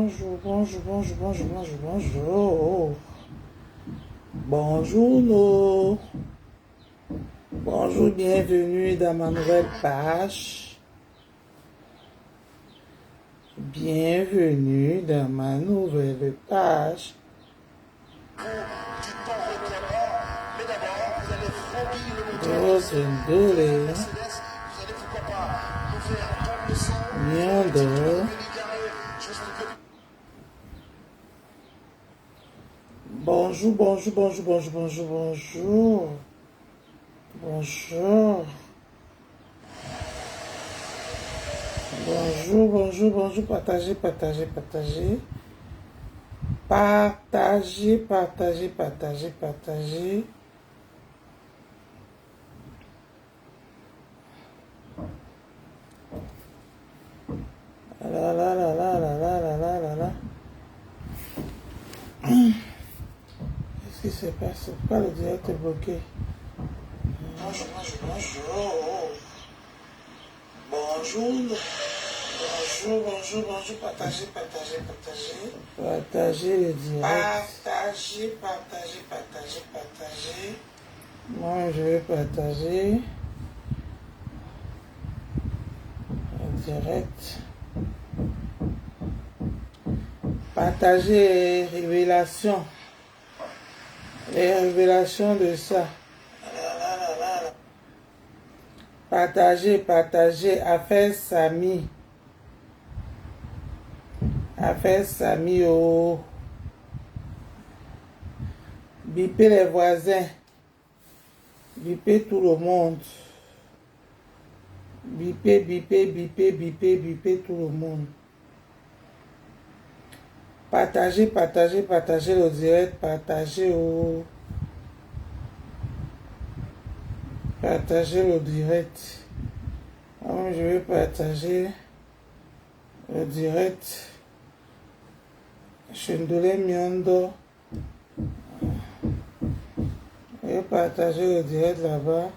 bonjour, bonjour, bonjour, bonjour, bonjour, bonjour. Bonjour, no. Bonjour, bienvenue dans ma nouvelle page. Bienvenue dans ma nouvelle page. Bonjour, bonjour, bonjour, bonjour, bonjour, bonjour. Bonjour. Bonjour, bonjour, bonjour. Partagez, partagez, partagez. Partagez, partagez, partagez, partagez. Là, là, là, là, là, là, là, là, là, là. Qu'est-ce qui se passe? Pourquoi le direct est bloqué? Bonjour, bonjour, bonjour. Bonjour. Bonjour, bonjour, bonjour. Partagez, partagez, partagez. Partagez le direct. Partagez, partagez, partagez, partagez. Moi, je vais partager le direct. Partager les révélations. Les révélations de ça. Partager, partager. Affaire Samy. Affaire Samy, oh. Biper les voisins. Biper tout le monde. Biper, biper, biper, biper, biper tout le monde. Partagez, partagez, partagez le direct. Partagez, oh. Partagez le direct. Alors, je vais partager le direct. Chendolé Miondo. Je vais partager le direct là-bas.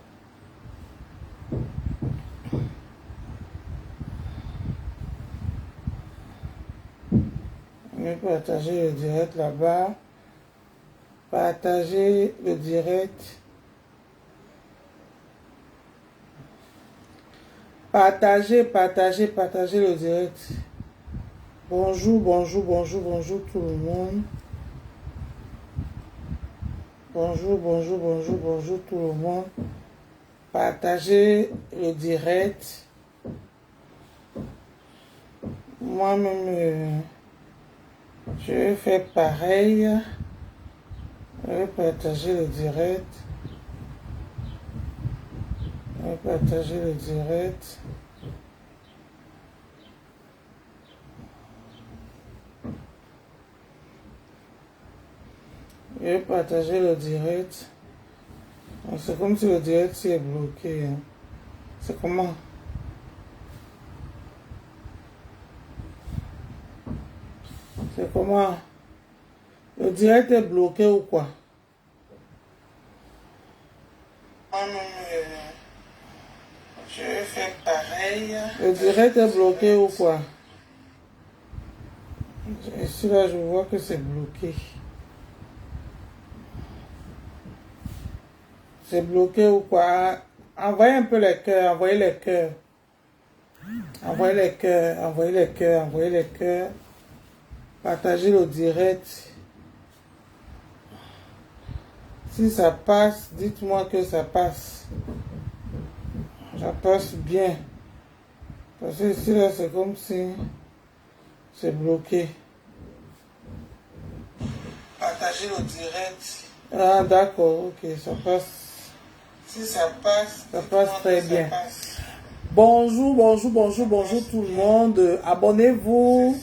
Je vais partager le direct là-bas. Partager le direct. Partagez, partagez, partagez le direct. Bonjour, bonjour, bonjour, bonjour tout le monde. Bonjour, bonjour, bonjour, bonjour tout le monde. Partagez le direct. Moi-même, je vais faire pareil. Je vais partager le direct. Je vais partager le direct. Je vais partager le direct. C'est comme si le direct est bloqué. Hein. C'est comment? C'est comment? Le direct est bloqué ou quoi? Je vais faire pareil. Le direct est bloqué ou quoi? Ici là, je vois que c'est bloqué. C'est bloqué ou quoi? Envoyez un peu les cœurs, envoyez les cœurs. Envoyez les cœurs, envoyez les cœurs, envoyez les cœurs. Partagez le direct. Si ça passe, dites-moi que ça passe. Ça passe bien. Parce que ici là, c'est comme si c'est bloqué. Partagez le direct. Ah d'accord, ok, ça passe. Si ça passe, ça passe très bien. Bonjour, bonjour, bonjour, bonjour tout le monde. Abonnez-vous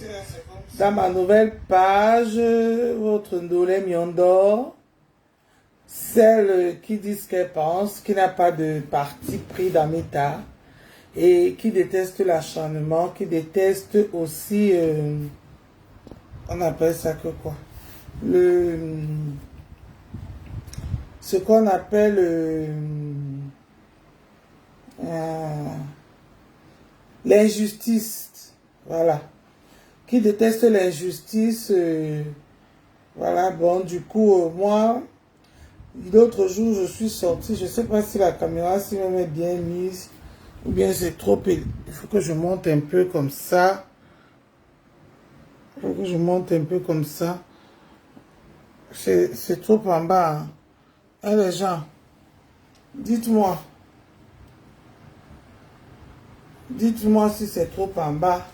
dans ma nouvelle page, votre Ndolé Miondo. Celle qui dit ce qu'elle pense, qui n'a pas de parti pris dans l'État et qui déteste l'acharnement, qui déteste aussi, on appelle ça que quoi? Ce qu'on appelle l'injustice. Voilà. qui déteste l'injustice. Voilà, bon, du coup, moi, l'autre jour, je suis sortie. Je ne sais pas si la caméra s'y me met bien mise ou bien c'est trop... Il faut que je monte un peu comme ça. Il faut que je monte un peu comme ça. C'est trop en bas. Hein. Hein, les gens, dites-moi. Dites-moi si c'est trop en bas.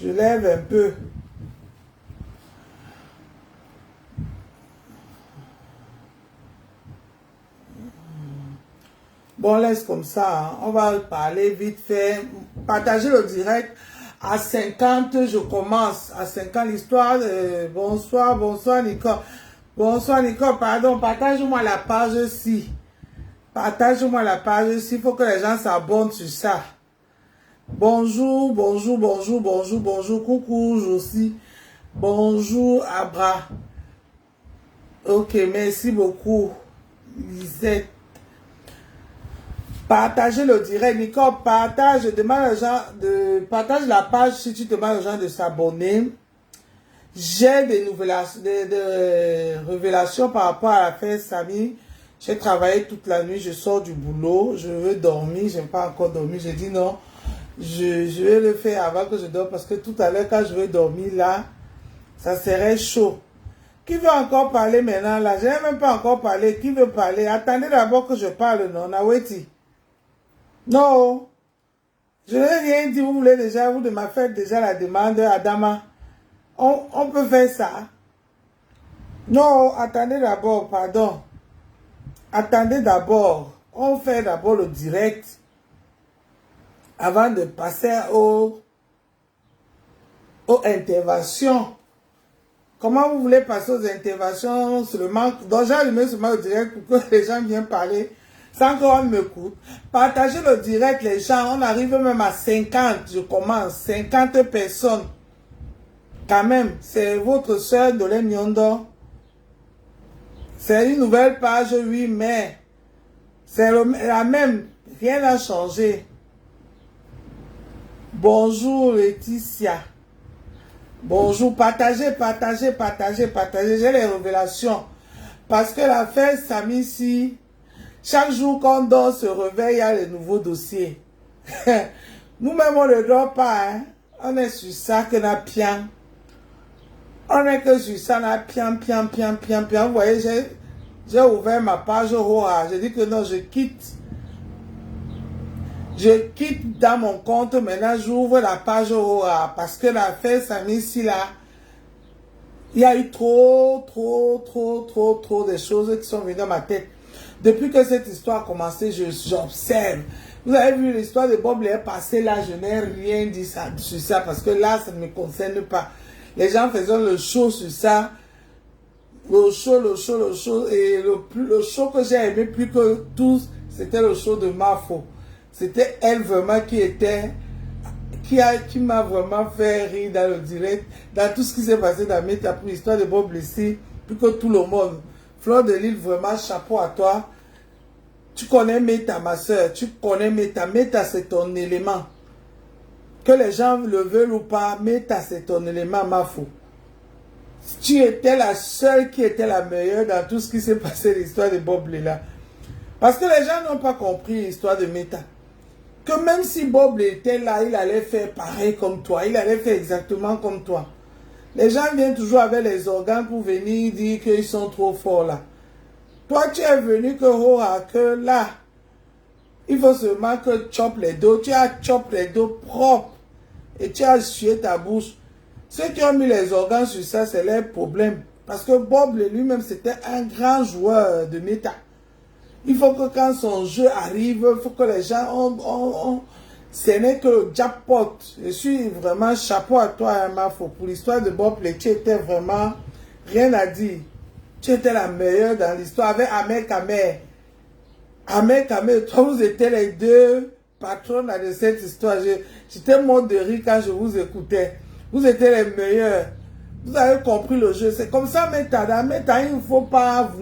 Je lève un peu. Bon, laisse comme ça. Hein. On va parler vite fait. Partagez le direct. À 50, je commence. À 50, l'histoire. Bonsoir, bonsoir, Nicole. Bonsoir, Nicole. Pardon, partage-moi la page aussi. Partage-moi la page aussi. Il faut que les gens s'abonnent sur ça. Bonjour, bonjour, bonjour, bonjour, bonjour. Coucou, Josie. Bonjour, Abra. Ok, merci beaucoup, Lisette. Partagez le direct. Nicole, partage. Demande aux gens partage la page si tu demandes aux gens de s'abonner. J'ai des révélations par rapport à l'affaire Samy. J'ai travaillé toute la nuit. Je sors du boulot. Je veux dormir. Je n'ai pas encore dormi. J'ai dit non. Je vais le faire avant que je dorme parce que tout à l'heure, quand je vais dormir là, ça serait chaud. Qui veut encore parler maintenant là? Je n'ai même pas encore parlé. Qui veut parler? Attendez d'abord que je parle, non? Naweti. Non. Je n'ai rien dit. Vous voulez déjà, vous de ma fête déjà la demande à Adama. On peut faire ça. Non, attendez d'abord, pardon. Attendez d'abord. On fait d'abord le direct avant de passer aux interventions. Comment vous voulez passer aux interventions seulement? Donc j'ai allumé seulement le direct pour que les gens viennent parler sans qu'on m'écoute. Partagez le direct, les gens. On arrive même à 50. Je commence. 50 personnes. Quand même, c'est votre soeur Dolène Nyondo. C'est une nouvelle page, oui, mais c'est la même. Rien n'a changé. Bonjour Laetitia. Bonjour, partagez, partagez, partagez, partagez. J'ai les révélations. Parce que l'affaire Samy ici, chaque jour qu'on dort, se réveille, il y a les nouveaux dossiers. Nous-mêmes, on ne dort pas. Hein? On est sur ça que n'a pian. On est que sur ça, n'a pian. Vous voyez, j'ai ouvert ma page Roa. J'ai dit que non, je quitte. Je quitte dans mon compte. Maintenant, j'ouvre la page Roa. Parce que l'affaire Samy ici, là, il y a eu trop de choses qui sont venues dans ma tête. Depuis que cette histoire a commencé, j'observe. Vous avez vu l'histoire de Bob Blair passer là, je n'ai rien dit sur ça parce que là, ça ne me concerne pas. Les gens faisaient le show sur ça. Le show. Et le show que j'ai aimé plus que tous, c'était le show de Mafo. C'était elle vraiment qui m'a vraiment fait rire dans le direct, dans tout ce qui s'est passé dans Meta pour l'histoire de Bob Blessy, plus que tout le monde. Fleur de Lille, vraiment, chapeau à toi. Tu connais Meta, ma soeur, tu connais Meta. Meta, c'est ton élément. Que les gens le veulent ou pas, Meta, c'est ton élément, ma fou. Tu étais la seule qui était la meilleure dans tout ce qui s'est passé, l'histoire de Bob Lela. Parce que les gens n'ont pas compris l'histoire de Meta. Que même si Bob était là, il allait faire pareil comme toi. Il allait faire exactement comme toi. Les gens viennent toujours avec les organes pour venir dire qu'ils sont trop forts là. Toi, tu es venu que là, il faut seulement que tu chopes les dos. Tu as chopé les dos propres et tu as sué ta bouche. Ceux qui ont mis les organes sur ça, c'est leur problème. Parce que Bob lui-même, c'était un grand joueur de méta. Il faut que quand son jeu arrive, il faut que les gens ce n'est que le jackpot. Je suis vraiment chapeau à toi, Mafo. Pour l'histoire de Bob, tu étais vraiment rien à dire. Tu étais la meilleure dans l'histoire avec Ahmed Kamer. Ahmed Kamer, toi, vous étiez les deux patronnes de cette histoire. J'étais mort de rire quand je vous écoutais. Vous étiez les meilleurs. Vous avez compris le jeu. C'est comme ça, Meta. Dans Meta, il ne faut pas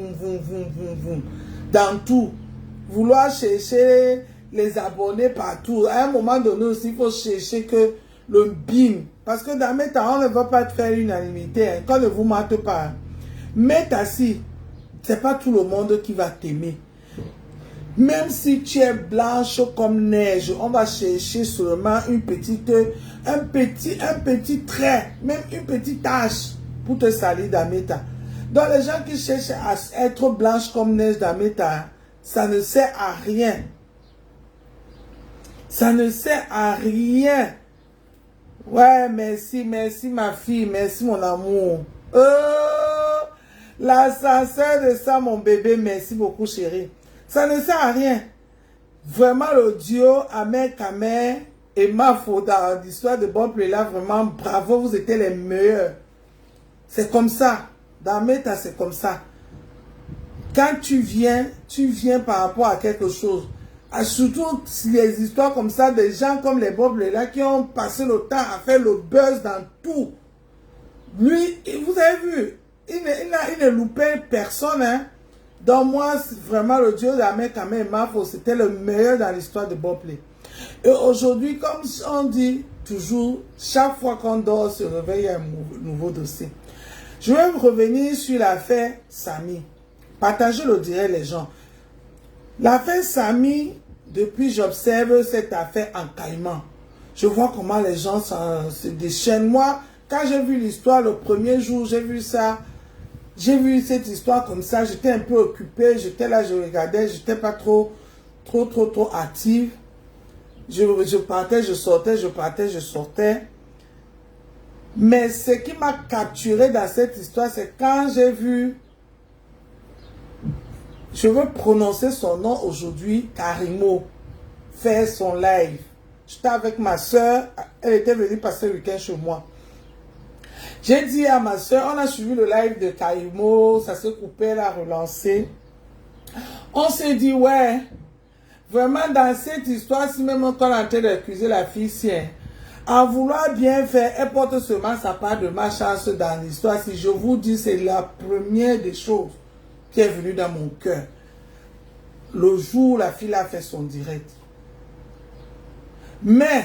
dans tout. Vouloir chercher les abonnés partout. À un moment donné aussi, il faut chercher que le bim. Parce que dans Meta, on ne va pas te faire l'unanimité. Hein, qu'on ne vous mente pas. Hein. Meta, si, c'est pas tout le monde qui va t'aimer. Même si tu es blanche comme neige, on va chercher seulement un petit trait, même une petite tache pour te salir dans Meta. Donc les gens qui cherchent à être blanches comme neige dans Meta, ça ne sert à rien. Ça ne sert à rien. Ouais, merci, merci ma fille, merci mon amour. La sincère de ça, mon bébé, merci beaucoup chérie. Ça ne sert à rien. Vraiment, le duo Ahmed Kamer et Mafo dans l'histoire de Bob là, vraiment, bravo, vous étiez les meilleurs. C'est comme ça. Dans Meta, c'est comme ça. Quand tu viens par rapport à quelque chose. Surtout les histoires comme ça, des gens comme les Bob là qui ont passé le temps à faire le buzz dans tout. Lui, vous avez vu, il ne loupait personne, hein. Donc moi, vraiment, le duo d'Ahmed Kamer et Mafo, c'était le meilleur dans l'histoire de Bob Lay. Et aujourd'hui, comme on dit toujours, chaque fois qu'on dort, se réveille un nouveau dossier. Je vais revenir sur l'affaire Samy. Partagez le direct les gens. L'affaire Samy, depuis j'observe cette affaire en caïman. Je vois comment les gens se déchaînent. Moi, quand j'ai vu l'histoire le premier jour, j'ai vu ça. J'ai vu cette histoire comme ça, j'étais un peu occupée, j'étais là, je regardais, j'étais pas trop active. Je partais, je sortais, je partais, je sortais. Mais ce qui m'a capturé dans cette histoire, c'est quand j'ai vu, je veux prononcer son nom aujourd'hui, Karimo, faire son live. J'étais avec ma soeur, elle était venue passer le week-end chez moi. J'ai dit à ma soeur, on a suivi le live de Karimo, ça s'est coupé, elle a relancé. On s'est dit, ouais, vraiment dans cette histoire, si même quand on est en train d'accuser la fille, si, en vouloir bien faire, elle porte seulement sa part de malchance dans l'histoire. Si je vous dis, c'est la première des choses qui est venue dans mon cœur. Le jour où la fille a fait son direct. Mais,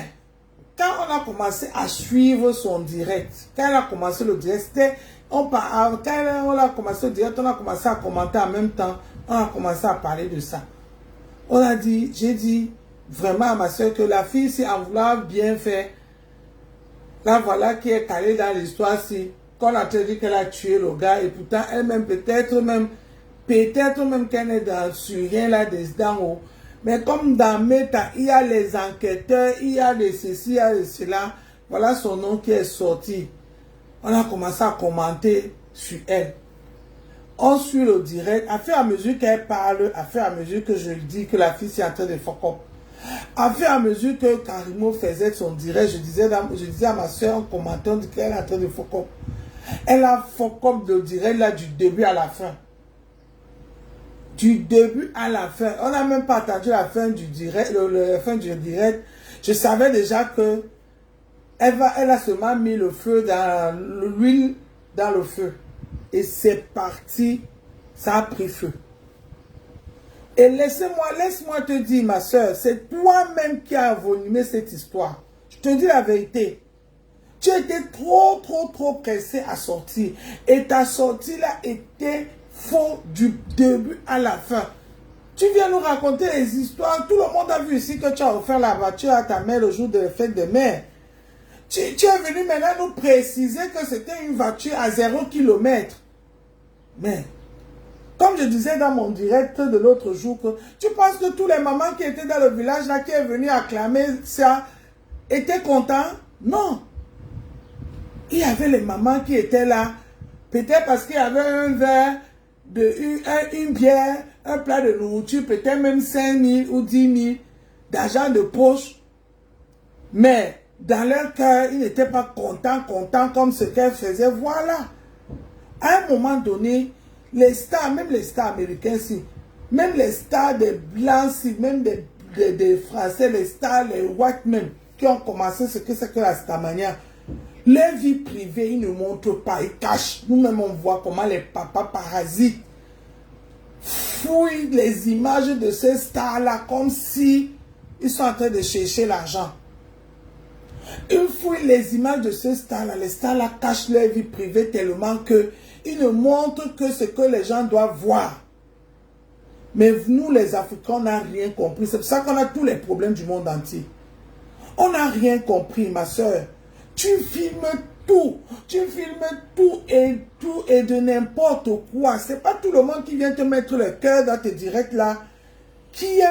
quand on a commencé à suivre son direct, quand elle a commencé le direct, quand on a commencé le direct, on a commencé à commenter en même temps, on a commencé à parler de ça. On a dit, j'ai dit vraiment à ma soeur que la fille, si en voulant bien faire, là voilà qui est calée dans l'histoire, si, qu'on a dit qu'elle a tué le gars, et pourtant elle-même, peut-être même qu'elle est dans, sur rien là, d'en haut. Mais comme dans Meta, il y a les enquêteurs, il y a les ceci, il y a les cela. Voilà son nom qui est sorti. On a commencé à commenter sur elle. On suit le direct. À fur et à mesure qu'elle parle, à fur et à mesure que je dis que la fille s'est en train de fuck up. À fur et à mesure que Karimo faisait son direct, je disais à ma soeur en commentant qu'elle est en train de fuck up. Elle a fuck up le direct là du début à la fin. Du début à la fin. On n'a même pas attendu la fin du direct. La fin du direct. Je savais déjà que elle a seulement mis le feu dans l'huile dans le feu. Et c'est parti. Ça a pris feu. Et laisse-moi te dire, ma soeur, c'est toi-même qui as avenimé cette histoire. Je te dis la vérité. Tu étais trop pressé à sortir. Et ta sortie là était faux du début à la fin. Tu viens nous raconter les histoires. Tout le monde a vu ici que tu as offert la voiture à ta mère le jour de la fête de mère. Tu es venu maintenant nous préciser que c'était une voiture à 0 km. Mais, comme je disais dans mon direct de l'autre jour, que tu penses que tous les mamans qui étaient dans le village là, qui est venu acclamer ça, étaient contents? Non. Il y avait les mamans qui étaient là, peut-être parce qu'il y avait un verre, une bière, un plat de nourriture, peut-être même 5 000 ou 10 000 d'argent de poche. Mais dans leur cœur, ils n'étaient pas contents comme ce qu'elles faisaient. Voilà. À un moment donné, les stars, même les stars américains, même les stars des blancs, même des français, les stars, les white men, qui ont commencé ce que c'est que la starmania. Leur vie privée, ils ne montrent pas, ils cachent. Nous-mêmes, on voit comment les papas parasites fouillent les images de ces stars-là comme si ils sont en train de chercher l'argent. Ils fouillent les images de ce star-là. Les stars-là cachent leur vie privée tellement qu'ils ne montrent que ce que les gens doivent voir. Mais nous, les Africains, on n'a rien compris. C'est pour ça qu'on a tous les problèmes du monde entier. On n'a rien compris, ma soeur. Tu filmes tout. Tu filmes tout et de n'importe quoi. C'est pas tout le monde qui vient te mettre le cœur dans tes directs là, qui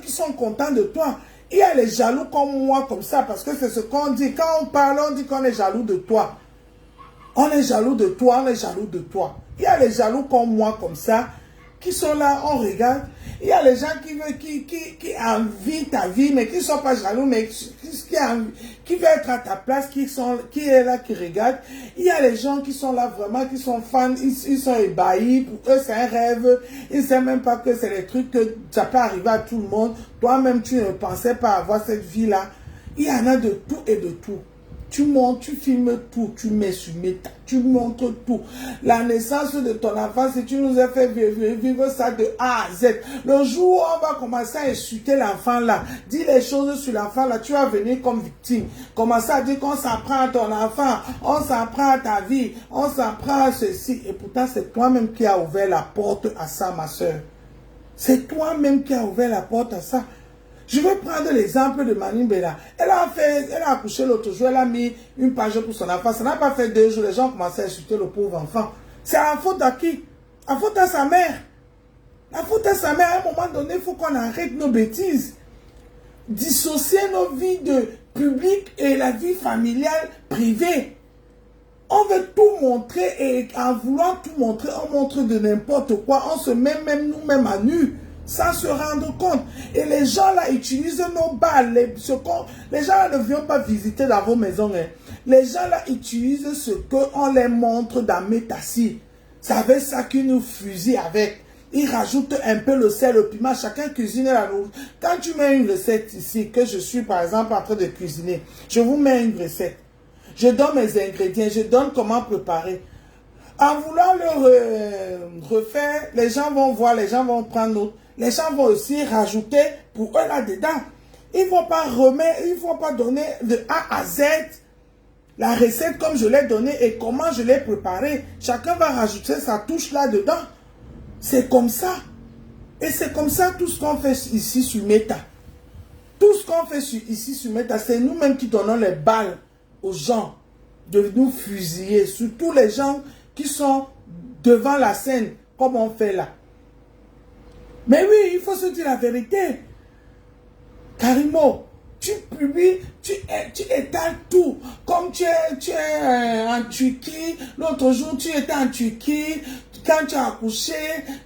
sont contents de toi. Il y a les jaloux comme moi, comme ça, parce que c'est ce qu'on dit. Quand on parle, on dit qu'on est jaloux de toi. On est jaloux de toi, on est jaloux de toi. Il y a les jaloux comme moi, comme ça, qui sont là, on regarde. Il y a les gens qui envient ta vie, mais qui ne sont pas jaloux, mais qui veulent être à ta place, qui est là, qui regarde. Il y a les gens qui sont là vraiment, qui sont fans, ils sont ébahis. Pour eux, c'est un rêve. Ils ne savent même pas que c'est des trucs que ça peut arriver à tout le monde. Toi-même, tu ne pensais pas avoir cette vie-là. Il y en a de tout et de tout. Tu montres, tu filmes tout, tu mets sur méta, tu montres tout. La naissance de ton enfant, si tu nous as fait vivre ça de A à Z. Le jour où on va commencer à insulter l'enfant là, dire les choses sur l'enfant là, tu vas venir comme victime. Commencer à dire qu'on s'en prend à ton enfant, on s'en prend à ta vie, on s'en prend à ceci. Et pourtant, c'est toi-même qui as ouvert la porte à ça, ma soeur. C'est toi-même qui as ouvert la porte à ça. Je vais prendre l'exemple de Mani Bella. Elle a accouché l'autre jour, elle a mis une page pour son enfant. Ça n'a pas fait 2 jours, les gens ont commencé à insulter le pauvre enfant. C'est à la faute à qui? À la faute à sa mère. La faute à sa mère, à un moment donné, il faut qu'on arrête nos bêtises. Dissocier nos vies de public et la vie familiale privée. On veut tout montrer et en voulant tout montrer, on montre de n'importe quoi. On se met même nous-mêmes à nu. Sans se rendre compte. Et les gens là utilisent nos balles. Les gens là ne viennent pas visiter dans vos maisons. Hein. Les gens là utilisent ce qu'on les montre dans Métassi. C'est avec ça qu'ils nous fusillent avec. Ils rajoutent un peu le sel, le piment. Chacun cuisine la nourriture. Quand tu mets une recette ici, que je suis par exemple en train de cuisiner, je vous mets une recette. Je donne mes ingrédients, je donne comment préparer. En voulant le refaire, les gens vont voir, les gens vont prendre notre. Les gens vont aussi rajouter pour eux là-dedans. Ils ne vont pas remettre, ils ne vont pas donner de A à Z la recette comme je l'ai donnée et comment je l'ai préparée. Chacun va rajouter sa touche là-dedans. C'est comme ça. Et c'est comme ça tout ce qu'on fait ici sur Meta. Tout ce qu'on fait ici sur Meta, c'est nous-mêmes qui donnons les balles aux gens de nous fusiller. Surtout les gens qui sont devant la scène, comme on fait là. Mais oui, il faut se dire la vérité. Karimo, tu publies, tu étales tout. Comme tu es en Turquie, l'autre jour tu étais en Turquie, quand tu as accouché,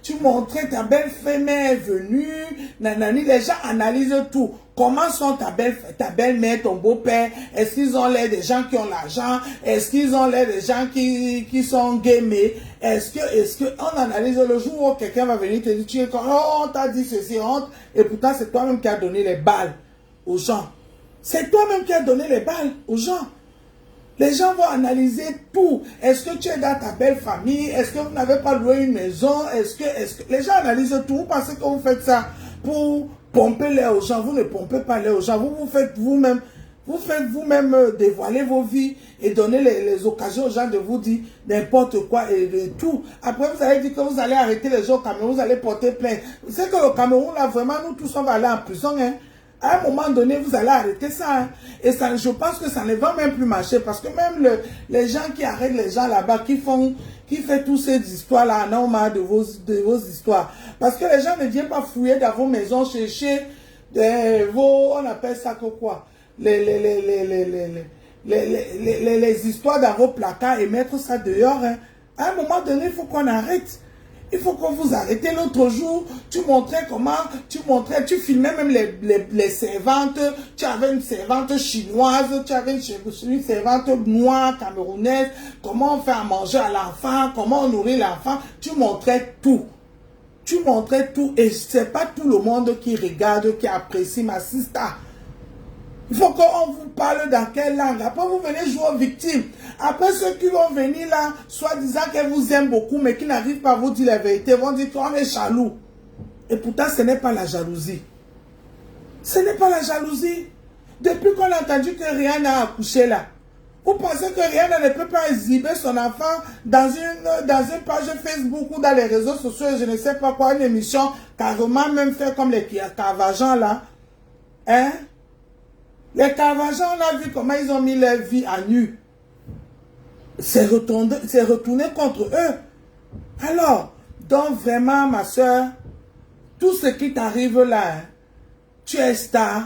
tu montrais ta belle-mère venue, nanani, les gens analysent tout. Comment sont ta belle-mère, ton beau-père? Est-ce qu'ils ont l'air des gens qui ont l'argent? Est-ce qu'ils ont l'air des gens qui sont gamés? Est-ce que on analyse le jour où quelqu'un va venir te dire, tu es comme, oh, on t'a dit ceci, honte, et pourtant c'est toi-même qui as donné les balles aux gens. C'est toi-même qui as donné les balles aux gens. Les gens vont analyser tout. Est-ce que tu es dans ta belle famille? Est-ce que vous n'avez pas loué une maison? Est-ce que les gens analysent tout? Vous pensez que vous faites ça pour pomper l'air aux gens? Vous ne pompez pas l'air aux gens. Vous faites vous-même. Vous faites vous-même dévoiler vos vies et donner les occasions aux gens de vous dire n'importe quoi et de tout. Après, vous allez dire que vous allez arrêter les gens au Cameroun, vous allez porter plainte. Vous savez que le Cameroun, là, vraiment, nous tous, on va aller en prison, hein. À un moment donné, vous allez arrêter ça. Hein. Et ça, je pense que ça ne va même plus marcher. Parce que même les gens qui arrêtent les gens là-bas, qui font toutes ces histoires-là, en ont marre de vos histoires. Parce que les gens ne viennent pas fouiller dans vos maisons, chercher on appelle ça que quoi? Les histoires dans vos placards et mettre ça dehors. Hein. À un moment donné, il faut qu'on arrête. Il faut que vous arrêtez. L'autre jour, tu montrais comment, tu filmais même les servantes. Tu avais une servante chinoise, tu avais une servante noire, camerounaise. Comment on fait à manger à l'enfant, comment on nourrit l'enfant. Tu montrais tout. Tu montrais tout. Et c'est pas tout le monde qui regarde, qui apprécie ma sister. Il faut qu'on vous parle dans quelle langue. Après, vous venez jouer aux victimes. Après, ceux qui vont venir là, soit disant qu'elles vous aiment beaucoup, mais qui n'arrivent pas à vous dire la vérité, vont dire qu'on est jaloux. Et pourtant, ce n'est pas la jalousie. Ce n'est pas la jalousie. Depuis qu'on a entendu que Rihanna a accouché là, vous pensez que Rihanna ne peut pas exhiber son enfant dans une page Facebook ou dans les réseaux sociaux, je ne sais pas quoi, une émission carrément même fait comme les Carvajans là. Hein? Les Carvajans, on a vu comment ils ont mis leur vie à nu. C'est retourné contre eux. Alors, donc vraiment ma soeur, tout ce qui t'arrive là, hein, tu es star,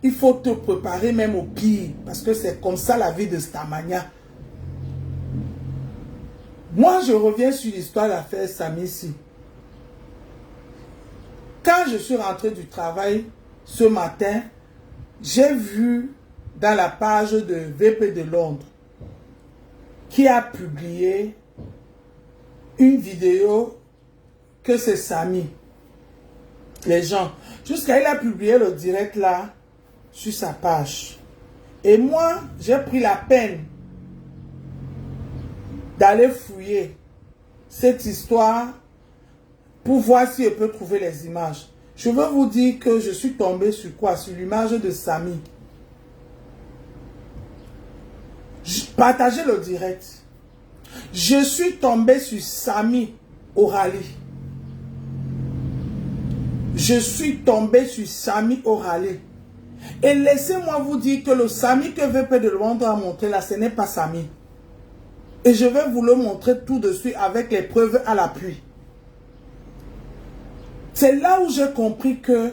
il faut te préparer même au pire, parce que c'est comme ça la vie de Starmania. Moi, je reviens sur l'histoire de l'affaire Samissi. Quand je suis rentré du travail ce matin, j'ai vu dans la page de VP de Londres qui a publié une vidéo que c'est Samy. Les gens, jusqu'à il a publié le direct là sur sa page. Et moi, j'ai pris la peine d'aller fouiller cette histoire pour voir si je peux trouver les images. Je veux vous dire que je suis tombé sur quoi? Sur l'image de Samy. Partagez le direct. Je suis tombé sur Samy O'Reilly. Je suis tombé sur Samy O'Reilly. Et laissez-moi vous dire que le Samy que VP de Londres a montré là, ce n'est pas Samy. Et je vais vous le montrer tout de suite avec les preuves à l'appui. C'est là où j'ai compris que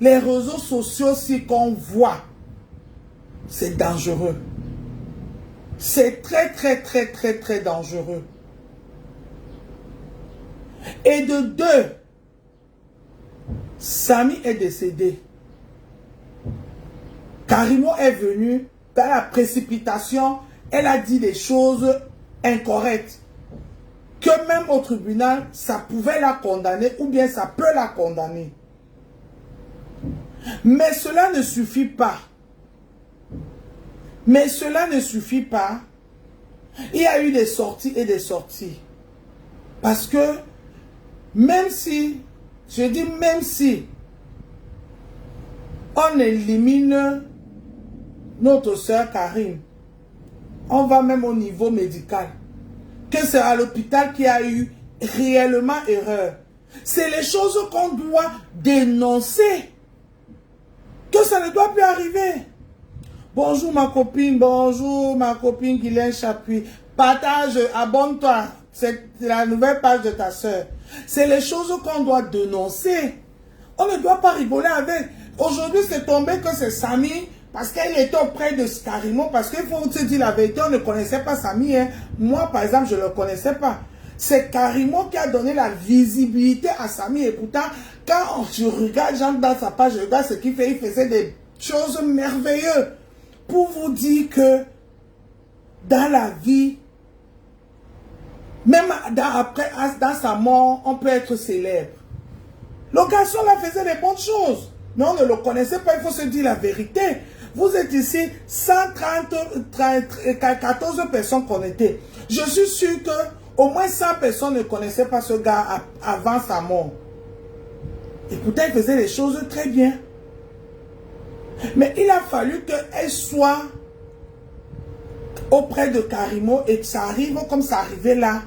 les réseaux sociaux, si qu'on voit, c'est dangereux. C'est très dangereux. Et de deux, Samy est décédé. Karimo est venu dans la précipitation, elle a dit des choses incorrectes. Que même au tribunal, ça pouvait la condamner ou bien ça peut la condamner. Mais cela ne suffit pas. Mais cela ne suffit pas. Il y a eu des sorties et des sorties. Parce que même si, je dis même si, on élimine notre soeur Karine, on va même au niveau médical, que c'est à l'hôpital qui a eu réellement erreur. C'est les choses qu'on doit dénoncer. Que ça ne doit plus arriver. Bonjour ma copine Guylaine Chapuis. Partage, abonne-toi. C'est la nouvelle page de ta soeur. C'est les choses qu'on doit dénoncer. On ne doit pas rigoler avec. Aujourd'hui, c'est tombé que c'est Samy, parce qu'elle était auprès de Karimo, parce qu'il faut se dire la vérité, on ne connaissait pas Samy. Hein. Moi, par exemple, je ne le connaissais pas. C'est Karimo qui a donné la visibilité à Samy. Et pourtant, quand je regarde, j'entre dans sa page, je regarde ce qu'il fait, il faisait des choses merveilleuses. Pour vous dire que dans la vie, même dans sa mort, on peut être célèbre. Le garçon là faisait des bonnes choses. Mais on ne le connaissait pas, il faut se dire la vérité. Vous êtes ici, 14 personnes connectées. Je suis sûr que au moins 100 personnes ne connaissaient pas ce gars avant sa mort. Et pourtant, il faisait les choses très bien. Mais il a fallu qu'elle soit auprès de Karimo et que ça arrive comme ça arrivait là.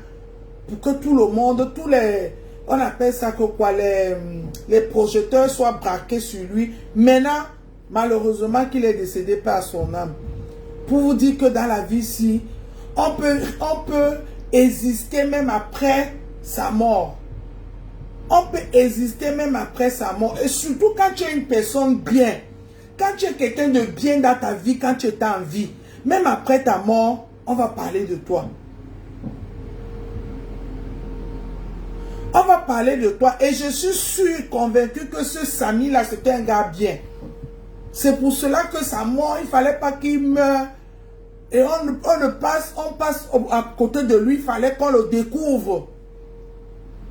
Pour que tout le monde, tous les... On appelle ça que quoi, les projecteurs soient braqués sur lui. Maintenant, malheureusement qu'il est décédé par son âme. Pour vous dire que dans la vie ici, on peut exister même après sa mort. On peut exister même après sa mort. Et surtout quand tu es une personne bien. Quand tu es quelqu'un de bien dans ta vie, quand tu es en vie. Même après ta mort, on va parler de toi. On va parler de toi et je suis sûr, convaincu que ce Samy là, c'était un gars bien. C'est pour cela que sa mort, il ne fallait pas qu'il meure. Et on passe à côté de lui, il fallait qu'on le découvre.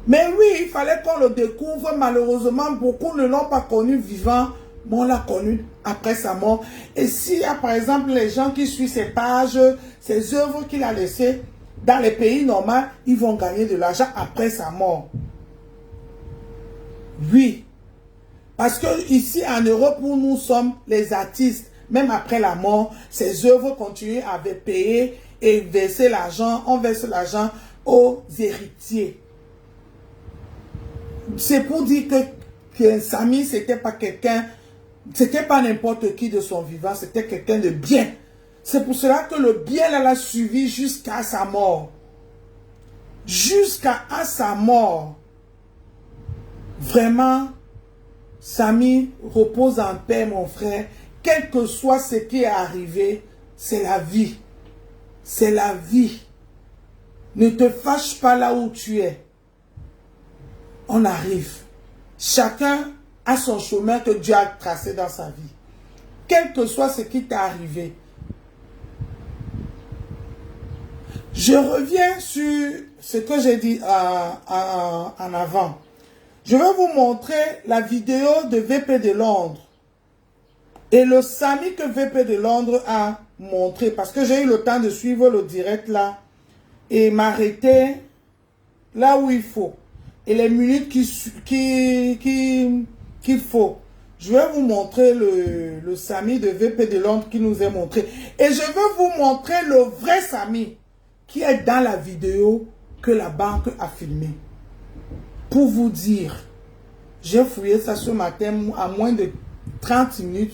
Mais oui, il fallait qu'on le découvre. Malheureusement, beaucoup ne l'ont pas connu vivant, mais on l'a connu après sa mort. Et s'il y a par exemple les gens qui suivent ses pages, ses œuvres qu'il a laissées, dans les pays normaux, ils vont gagner de l'argent après sa mort. Oui. Parce que ici en Europe, où nous sommes les artistes, même après la mort, ces œuvres continuent à payer et verser l'argent. On verse l'argent aux héritiers. C'est pour dire que Samy, c'était pas quelqu'un, c'était pas n'importe qui de son vivant, c'était quelqu'un de bien. C'est pour cela que le bien l'a suivi jusqu'à sa mort. Jusqu'à sa mort. Vraiment, Samy, repose en paix, mon frère. Quel que soit ce qui est arrivé, c'est la vie. C'est la vie. Ne te fâche pas là où tu es. On arrive. Chacun a son chemin que Dieu a tracé dans sa vie. Quel que soit ce qui t'est arrivé. Je reviens sur ce que j'ai dit en avant. Je vais vous montrer la vidéo de VP de Londres. Et le Samy que VP de Londres a montré. Parce que j'ai eu le temps de suivre le direct là. Et m'arrêter là où il faut. Et les minutes qu'il faut. Je vais vous montrer le Samy de VP de Londres qui nous est montré. Et je vais vous montrer le vrai Samy qui est dans la vidéo que la banque a filmé. Pour vous dire, j'ai fouillé ça ce matin, à moins de 30 minutes,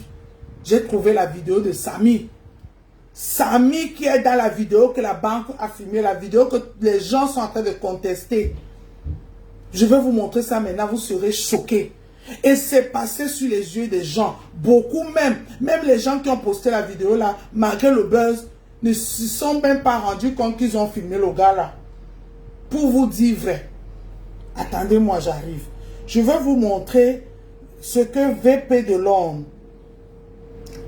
j'ai trouvé la vidéo de Samy. Samy qui est dans la vidéo que la banque a filmé, la vidéo que les gens sont en train de contester. Je vais vous montrer ça maintenant, vous serez choqués. Et c'est passé sur les yeux des gens. Beaucoup même les gens qui ont posté la vidéo là, malgré le buzz, ne se sont même pas rendus compte qu'ils ont filmé le gars là. Pour vous dire vrai. Attendez-moi, j'arrive. Je vais vous montrer ce que VP de Londres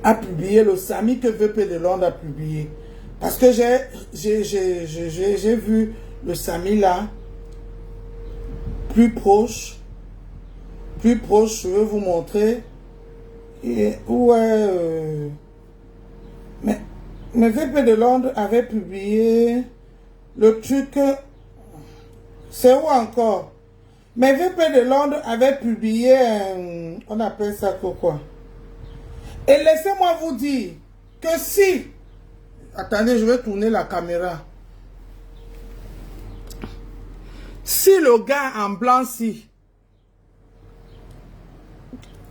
a publié, le Samy que VP de Londres a publié. Parce que j'ai vu le Samy là, plus proche, je vais vous montrer. Et ouais, mais VP de Londres avait publié le truc, c'est où encore? Mais VP de Londres avait publié, on appelle ça quoi? Et laissez-moi vous dire que si, attendez, je vais tourner la caméra. Si le gars en blanc-ci,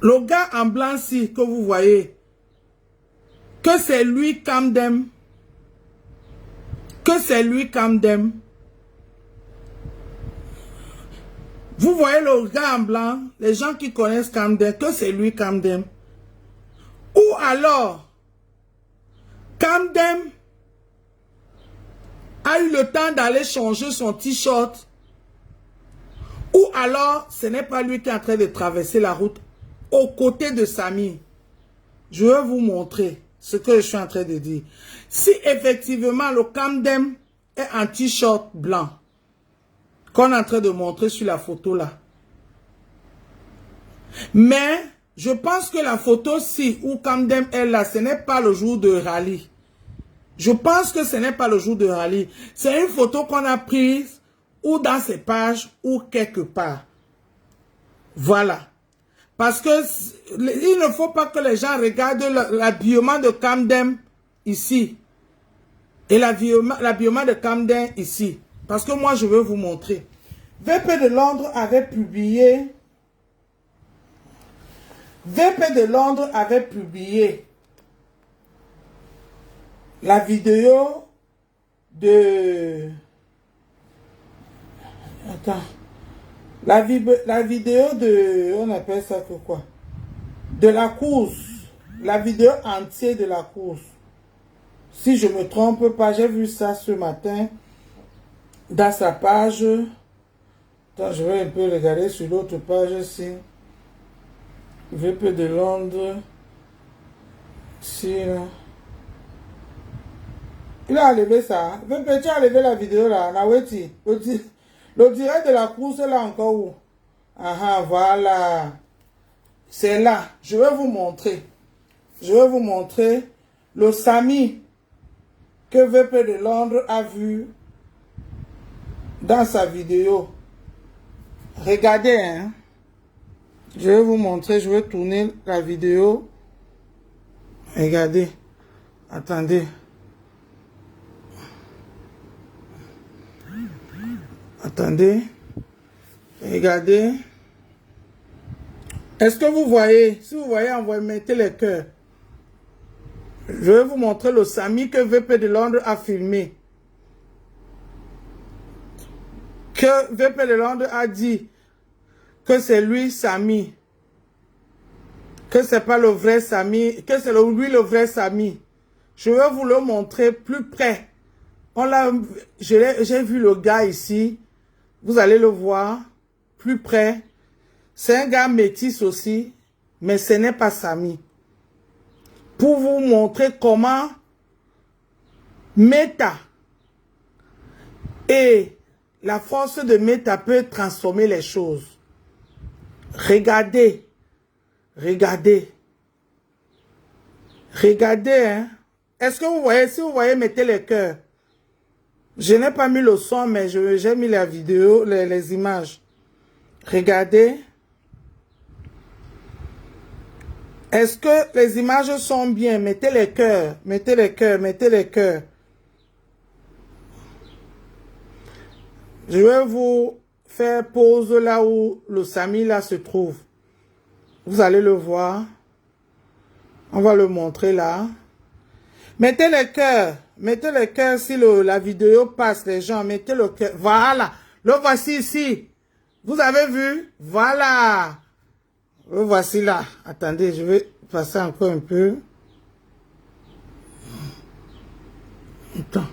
le gars en blanc-ci que vous voyez, que c'est lui Camden, vous voyez le gars en blanc, les gens qui connaissent Camden, que c'est lui Camden. Ou alors, Camden a eu le temps d'aller changer son t-shirt. Ou alors, ce n'est pas lui qui est en train de traverser la route aux côtés de Samy. Je vais vous montrer ce que je suis en train de dire. Si effectivement le Camden est en t-shirt blanc, qu'on est en train de montrer sur la photo là. Mais, je pense que la photo-ci où Camden est là, ce n'est pas le jour de rallye. Je pense que ce n'est pas le jour de rallye. C'est une photo qu'on a prise ou dans ses pages ou quelque part. Voilà. Parce que il ne faut pas que les gens regardent l'habillement de Camden ici. Et l'habillement de Camden ici. Parce que moi, je veux vous montrer. VP de Londres avait publié la vidéo de... Attends. La vidéo de... On appelle ça que quoi? De la course. La vidéo entière de la course. Si je ne me trompe pas, j'ai vu ça ce matin dans sa page. Attends, je vais un peu regarder sur l'autre page ici. VP de Londres. Si, là. Il a enlevé ça. VP, tu as enlevé la vidéo là. Naweti. Le direct de la course là encore où? Ah, voilà. C'est là. Je vais vous montrer. Je vais vous montrer le Samy que VP de Londres a vu dans sa vidéo. Regardez, hein. Je vais vous montrer, je vais tourner la vidéo. Regardez. Attendez. Attendez. Regardez. Est-ce que vous voyez? Si vous voyez, mettez les cœurs. Je vais vous montrer le Samy que VP de Londres a filmé. Que VP de Londres a dit que c'est lui Samy. Que c'est pas le vrai Samy. Que c'est lui le vrai Samy. Je vais vous le montrer plus près. J'ai vu le gars ici. Vous allez le voir plus près. C'est un gars métis aussi. Mais ce n'est pas Samy. Pour vous montrer comment Meta et la force de Meta peut transformer les choses. Regardez. Regardez. Regardez, hein. Est-ce que vous voyez? Si vous voyez, mettez les cœurs. Je n'ai pas mis le son, mais j'ai mis la vidéo, les images. Regardez. Est-ce que les images sont bien? Mettez les cœurs. Mettez les cœurs. Mettez les cœurs. Je vais vous faire pause là où le Samy là se trouve. Vous allez le voir. On va le montrer là. Mettez les cœurs. Mettez les cœurs si la vidéo passe, les gens. Mettez le cœur. Voilà. Le voici ici. Vous avez vu? Voilà. Le voici là. Attendez, je vais passer encore un peu. Attends.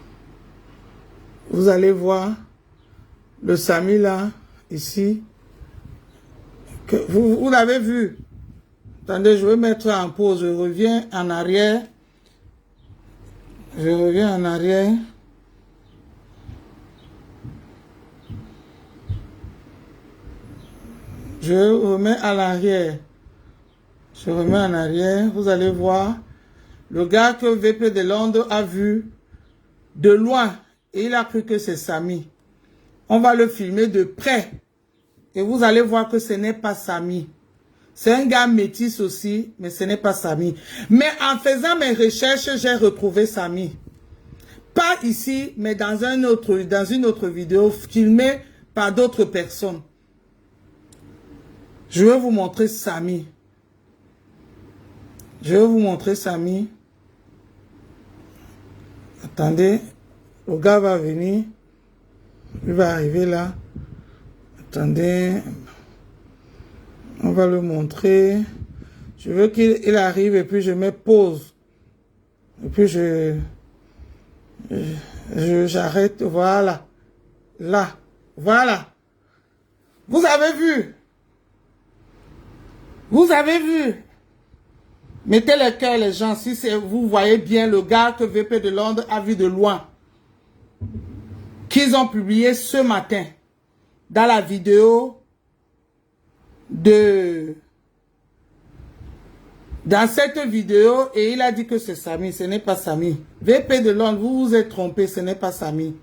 Vous allez voir le Samy là, ici. Que vous l'avez vu. Attendez, je vais mettre en pause. Je reviens en arrière. Je reviens en arrière. Je remets à l'arrière. Je remets en arrière. Vous allez voir. Le gars que VP de Londres a vu de loin. Et il a cru que c'est Samy. On va le filmer de près. Et vous allez voir que ce n'est pas Samy. C'est un gars métis aussi, mais ce n'est pas Samy. Mais en faisant mes recherches, j'ai retrouvé Samy. Pas ici, mais dans une autre vidéo filmée par d'autres personnes. Je vais vous montrer Samy. Je vais vous montrer Samy. Attendez, le gars va venir. Il va arriver là. Attendez. On va le montrer. Je veux qu'il arrive et puis je mets pause. Et puis j'arrête. Voilà. Là. Voilà. Vous avez vu? Vous avez vu? Mettez le cœur les gens si vous voyez bien le gars que VP de Londres a vu de loin. Qu'ils ont publié ce matin. Dans la vidéo dans cette vidéo, et il a dit que c'est Samy, ce n'est pas Samy. VP de Londres, vous vous êtes trompé, ce n'est pas Samy.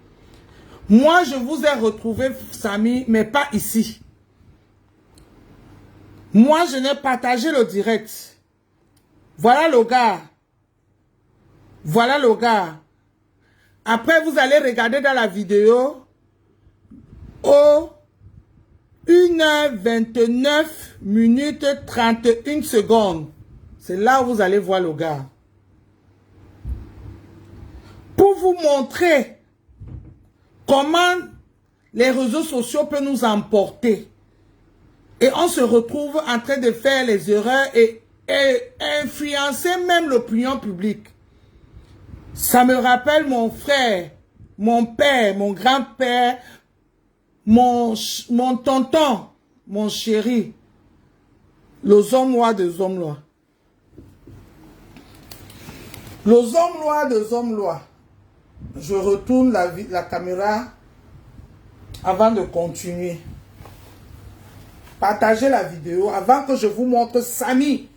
Moi, je vous ai retrouvé Samy, mais pas ici. Moi, je n'ai partagé le direct. Voilà le gars. Voilà le gars. Après, vous allez regarder dans la vidéo au 1h29 minutes 31 secondes. C'est là où vous allez voir le gars. Pour vous montrer comment les réseaux sociaux peuvent nous emporter. Et on se retrouve en train de faire les erreurs et influencer même l'opinion publique. Ça me rappelle mon frère, mon père, mon grand-père, mon tonton, mon chéri, le Zomlois de Zomlois. Le Zomlois de Zomlois. Je retourne la caméra avant de continuer. Partagez la vidéo avant que je vous montre Samy.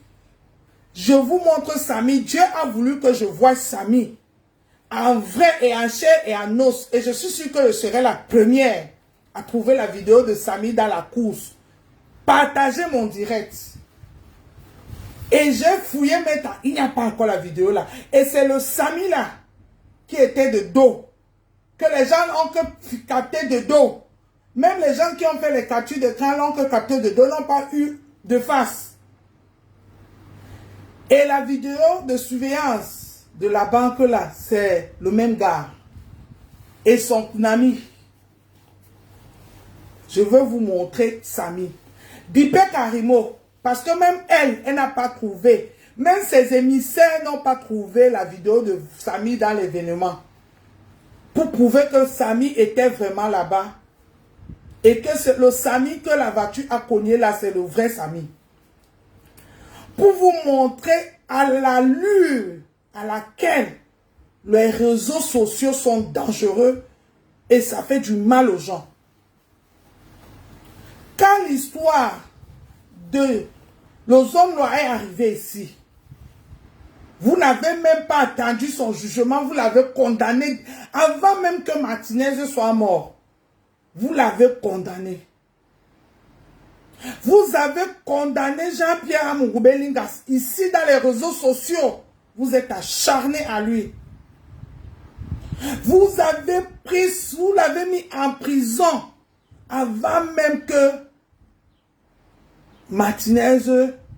Je vous montre Samy. Dieu a voulu que je voie Samy. En vrai et en chair et en os. Et je suis sûr que je serai la première à trouver la vidéo de Samy dans la course. partagez mon direct. Et j'ai fouillé maintenant, il n'y a pas encore la vidéo là. Et c'est le Samy là, qui était de dos. Que les gens ont que capté de dos. Même les gens qui ont fait les captures d'écran l'ont que capté de dos, n'ont pas eu de face. Et la vidéo de surveillance de la banque là, c'est le même gars. Et son ami. Je veux vous montrer Samy. Bipé Karimo, parce que même elle n'a pas trouvé. Même ses émissaires n'ont pas trouvé la vidéo de Samy dans l'événement. Pour prouver que Samy était vraiment là-bas. Et que c'est le Samy que la voiture a cogné là, c'est le vrai Samy. Pour vous montrer à l'allure à laquelle les réseaux sociaux sont dangereux et ça fait du mal aux gens. Quand l'histoire de l'Ozone Noir est arrivée ici, vous n'avez même pas attendu son jugement, vous l'avez condamné avant même que Martinez soit mort. Vous l'avez condamné. Vous avez condamné Jean-Pierre Amougou-Bellingas ici dans les réseaux sociaux. Vous êtes acharné à lui. Vous avez pris, vous l'avez mis en prison avant même que Martinez,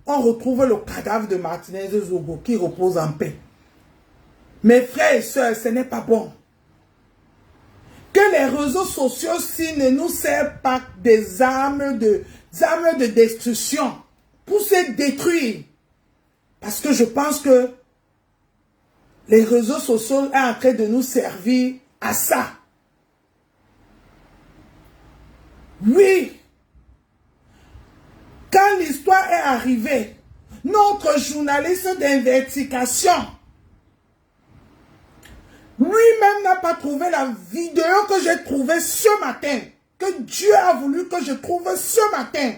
on retrouve le cadavre de Martinez Zogo qui repose en paix. Mes frères et sœurs, ce n'est pas bon. Que les réseaux sociaux-ci ne nous servent pas des armes de destruction pour se détruire. Parce que je pense que les réseaux sociaux sont en train de nous servir à ça. Oui. Quand l'histoire est arrivée, notre journaliste d'investigation lui-même n'a pas trouvé la vidéo que j'ai trouvée ce matin. Que Dieu a voulu que je trouve ce matin.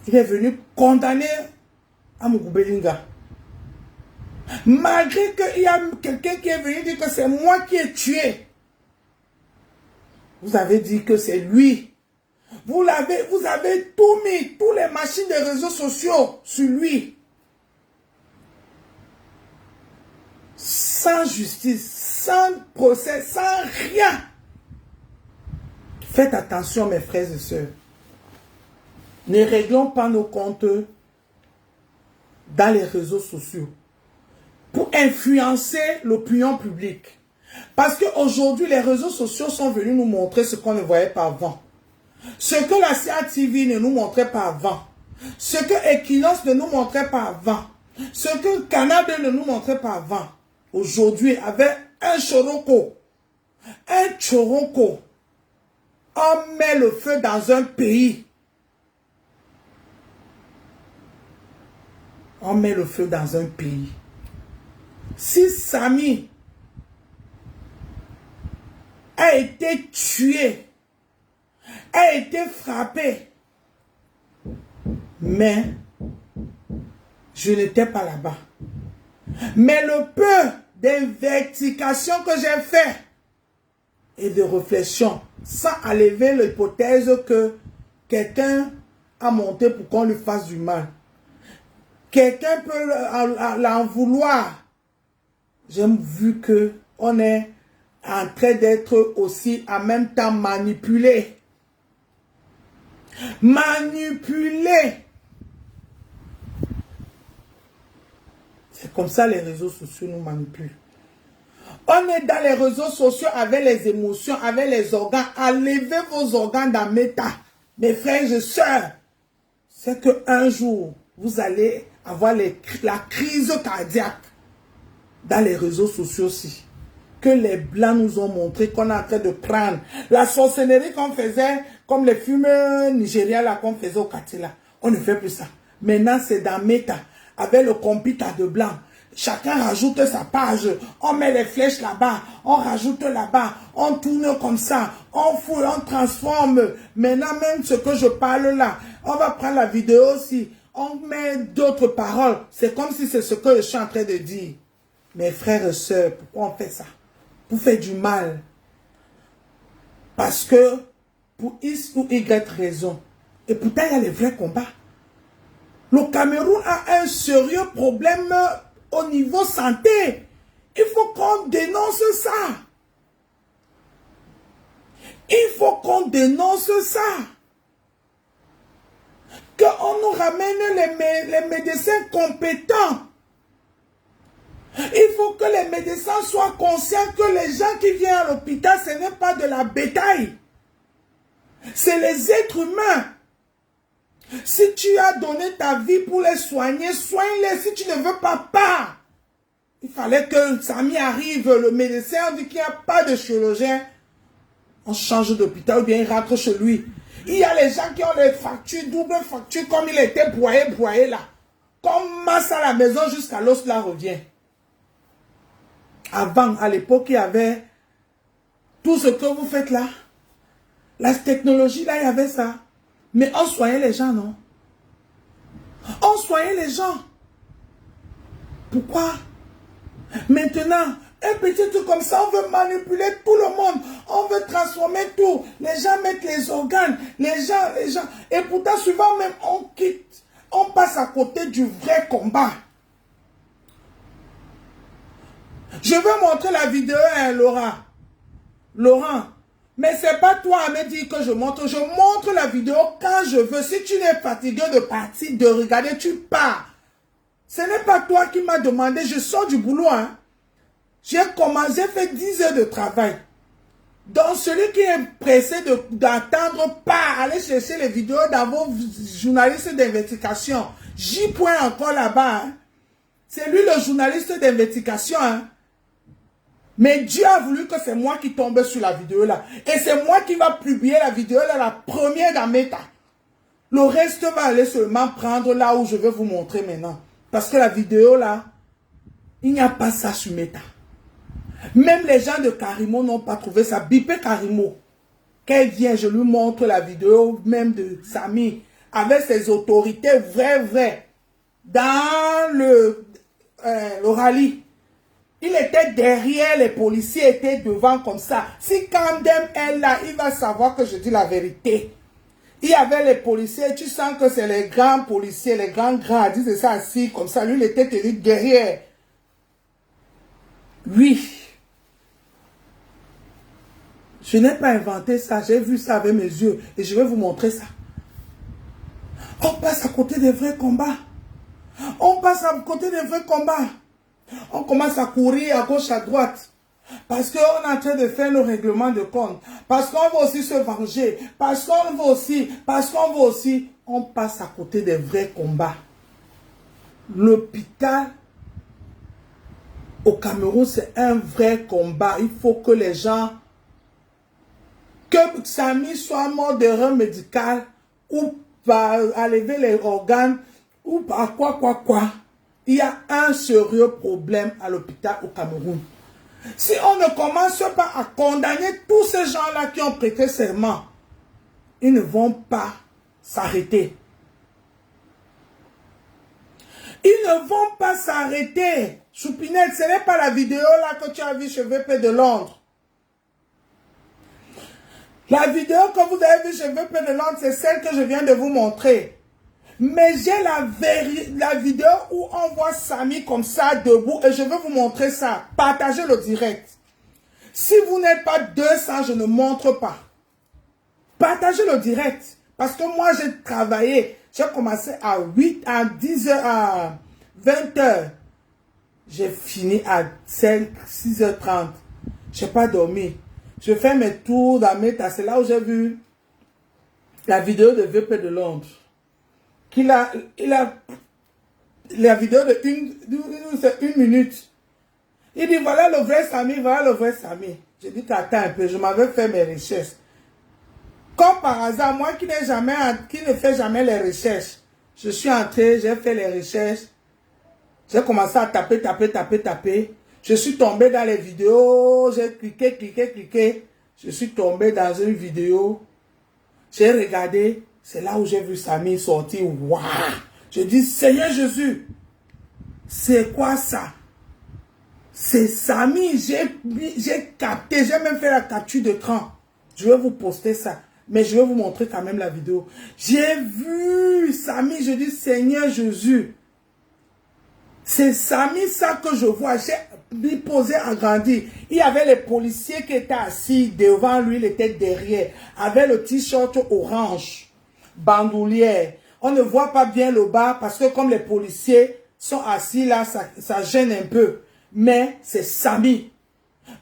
Il est venu condamner Amougou Bellinga. Malgré qu'il y a quelqu'un qui est venu dire que c'est moi qui ai tué. Vous avez dit que c'est lui. Vous avez tout mis, toutes les machines des réseaux sociaux sur lui. Sans justice, sans procès, sans rien. Faites attention mes frères et sœurs. Ne réglons pas nos comptes dans les réseaux sociaux pour influencer l'opinion publique. Parce qu'aujourd'hui, les réseaux sociaux sont venus nous montrer ce qu'on ne voyait pas avant. Ce que la CIA TV ne nous montrait pas avant. Ce que Equinox ne nous montrait pas avant. Ce que Canal ne nous montrait pas avant. Aujourd'hui, avec un choroko, on met le feu dans un pays. On met le feu dans un pays. Si Samy a été tué, a été frappé, mais je n'étais pas là-bas. Mais le peu d'investigation que j'ai fait et de réflexion, sans enlever l'hypothèse que quelqu'un a monté pour qu'on lui fasse du mal. Quelqu'un peut l'en vouloir. J'ai vu que on est en train d'être aussi en même temps manipulé. Manipulé. C'est comme ça les réseaux sociaux nous manipulent. On est dans les réseaux sociaux avec les émotions, avec les organes. Enlevez vos organes dans méta. Mes frères et sœurs, c'est qu'un jour, vous allez avoir la crise cardiaque dans les réseaux sociaux aussi. Que les Blancs nous ont montré qu'on est en train de prendre. La sorcellerie qu'on faisait, comme les films nigériens là qu'on faisait au Katila. On ne fait plus ça. Maintenant, c'est dans méta. Avec le computer de blanc. Chacun rajoute sa page. On met les flèches là-bas. On rajoute là-bas. On tourne comme ça. On fouille, on transforme. Maintenant, même ce que je parle là, on va prendre la vidéo aussi. On met d'autres paroles. C'est comme si c'est ce que je suis en train de dire. Mes frères et sœurs, pourquoi on fait ça? Pour faire du mal. Parce que pour X ou Y raison. Et pourtant, il y a les vrais combats. Le Cameroun a un sérieux problème au niveau santé. Il faut qu'on dénonce ça. Il faut qu'on dénonce ça. Qu'on nous ramène les médecins compétents. Il faut que les médecins soient conscients que les gens qui viennent à l'hôpital, ce n'est pas de la bétail. C'est les êtres humains. Si tu as donné ta vie pour les soigner, soigne-les. Si tu ne veux pas, pas. Il fallait que Samy arrive, le médecin dit qu'il n'y a pas de chirurgien. On change d'hôpital ou bien il rentre chez lui. Il y a les gens qui ont les factures, double facture, comme il était broyé là. Comme masse à la maison jusqu'à l'os là revient. Avant, à l'époque, il y avait tout ce que vous faites là. La technologie là, il y avait ça. Mais on soignait les gens, non? On soignait les gens. Pourquoi? Maintenant, un petit truc comme ça, on veut manipuler tout le monde. On veut transformer tout. Les gens mettent les organes. Les gens. Et pourtant, souvent même, on quitte. On passe à côté du vrai combat. Je veux montrer la vidéo à Laurent. Mais c'est pas toi à me dire que je montre. Je montre la vidéo quand je veux. Si tu n'es fatigué de partir, de regarder, tu pars. Ce n'est pas toi qui m'as demandé. Je sors du boulot. Hein. J'ai fait 10 heures de travail. Donc celui qui est pressé d'attendre, pas aller chercher les vidéos dans vos journalistes d'investigation. J. point encore là-bas. Hein. C'est lui le journaliste d'investigation. Hein. Mais Dieu a voulu que c'est moi qui tombe sur la vidéo là. Et c'est moi qui va publier la vidéo là, la première dans Meta. Le reste va aller seulement prendre là où je vais vous montrer maintenant. Parce que la vidéo là, il n'y a pas ça sur Meta. Même les gens de Karimo n'ont pas trouvé ça. Bipé Karimo, qu'elle vient, je lui montre la vidéo même de Samy, avec ses autorités vraies, dans le rallye. Il était derrière, les policiers étaient devant comme ça. Si Kandem est là, il va savoir que je dis la vérité. Il y avait les policiers, tu sens que c'est les grands policiers, les grands grades, c'est ça assis comme ça. Lui, il était tenu derrière. Oui. Je n'ai pas inventé ça, j'ai vu ça avec mes yeux et je vais vous montrer ça. On passe à côté des vrais combats. On passe à côté des vrais combats. On commence à courir à gauche, à droite. Parce qu'on est en train de faire le règlement de compte. Parce qu'on veut aussi se venger. Parce qu'on veut aussi. On passe à côté des vrais combats. L'hôpital au Cameroun, c'est un vrai combat. Il faut que les gens... Que Samy soit mort d'erreur médicale ou par enlever les organes ou par quoi. Il y a un sérieux problème à l'hôpital au Cameroun. Si on ne commence pas à condamner tous ces gens-là qui ont prêté serment, ils ne vont pas s'arrêter. Ils ne vont pas s'arrêter. Choupinette, ce n'est pas la vidéo là que tu as vue chez VP de Londres. La vidéo que vous avez vue chez VP de Londres, c'est celle que je viens de vous montrer. Mais j'ai la vidéo où on voit Samy comme ça, debout, et je vais vous montrer ça. Partagez le direct. Si vous n'êtes pas 200, je ne montre pas. Partagez le direct. Parce que moi, j'ai travaillé. J'ai commencé à 10 heures, à 20 heures. J'ai fini à 6h30. Je n'ai pas dormi. Je fais mes tours dans Meta. C'est là où j'ai vu la vidéo de VP de Londres. Il a la vidéo de une minute. Il dit voilà le vrai Samy, voilà le vrai Samy. J'ai dit attends un peu, je m'avais fait mes recherches. Comme par hasard, moi qui ne fais jamais les recherches, je suis entré, j'ai fait les recherches. J'ai commencé à taper. Je suis tombé dans les vidéos, j'ai cliqué. Je suis tombé dans une vidéo. J'ai regardé. C'est là où j'ai vu Samy sortir. Waouh! Je dis, Seigneur Jésus, c'est quoi ça? C'est Samy. J'ai capté, j'ai même fait la capture d'écran. Je vais vous poster ça. Mais je vais vous montrer quand même la vidéo. J'ai vu Samy, je dis Seigneur Jésus. C'est Samy ça que je vois. J'ai posé agrandi. Il y avait les policiers qui étaient assis devant lui, il était derrière. Avec le t-shirt orange, bandoulière. On ne voit pas bien le bas parce que comme les policiers sont assis là, ça gêne un peu. Mais c'est Samy.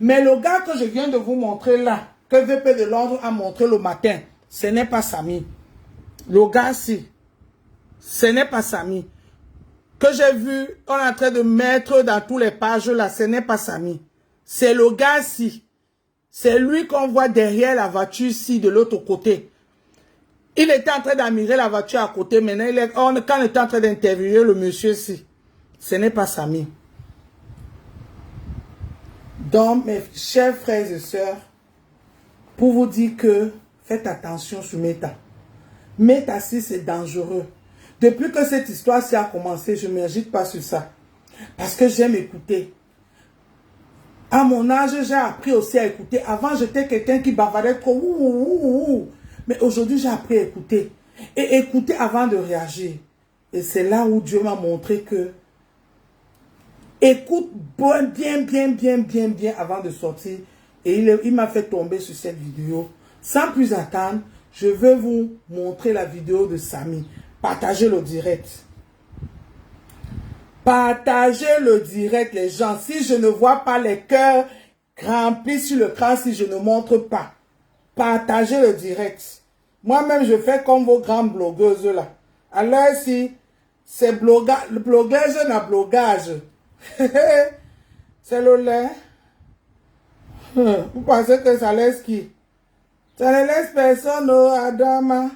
Mais le gars que je viens de vous montrer là, que VP de Londres a montré le matin, ce n'est pas Samy. Le gars-ci, ce n'est pas Samy. Que j'ai vu, on est en train de mettre dans tous les pages là, ce n'est pas Samy. C'est le gars-ci. C'est lui qu'on voit derrière la voiture ici, de l'autre côté. Il était en train d'admirer la voiture à côté. Maintenant, quand on était en train d'interviewer le monsieur-ci, ce n'est pas Samy. Donc, mes chers frères et sœurs, pour vous dire que faites attention sur Meta. Meta, si c'est dangereux. Depuis que cette histoire-ci a commencé, je ne m'agite pas sur ça. Parce que j'aime écouter. À mon âge, j'ai appris aussi à écouter. Avant, j'étais quelqu'un qui bavardait trop. Mais aujourd'hui, j'ai appris à écouter. Et écouter avant de réagir. Et c'est là où Dieu m'a montré que écoute bien avant de sortir. Et il m'a fait tomber sur cette vidéo. Sans plus attendre, je vais vous montrer la vidéo de Samy. Partagez le direct. Partagez le direct, les gens. Si je ne vois pas les cœurs remplis sur le crâne, si je ne montre pas, partagez le direct. Moi-même, je fais comme vos grandes blogueuses là. Alors, si c'est blogueuse, n'a blogage. C'est le lait. Vous pensez que ça laisse qui? Ça ne laisse personne, non, Adama.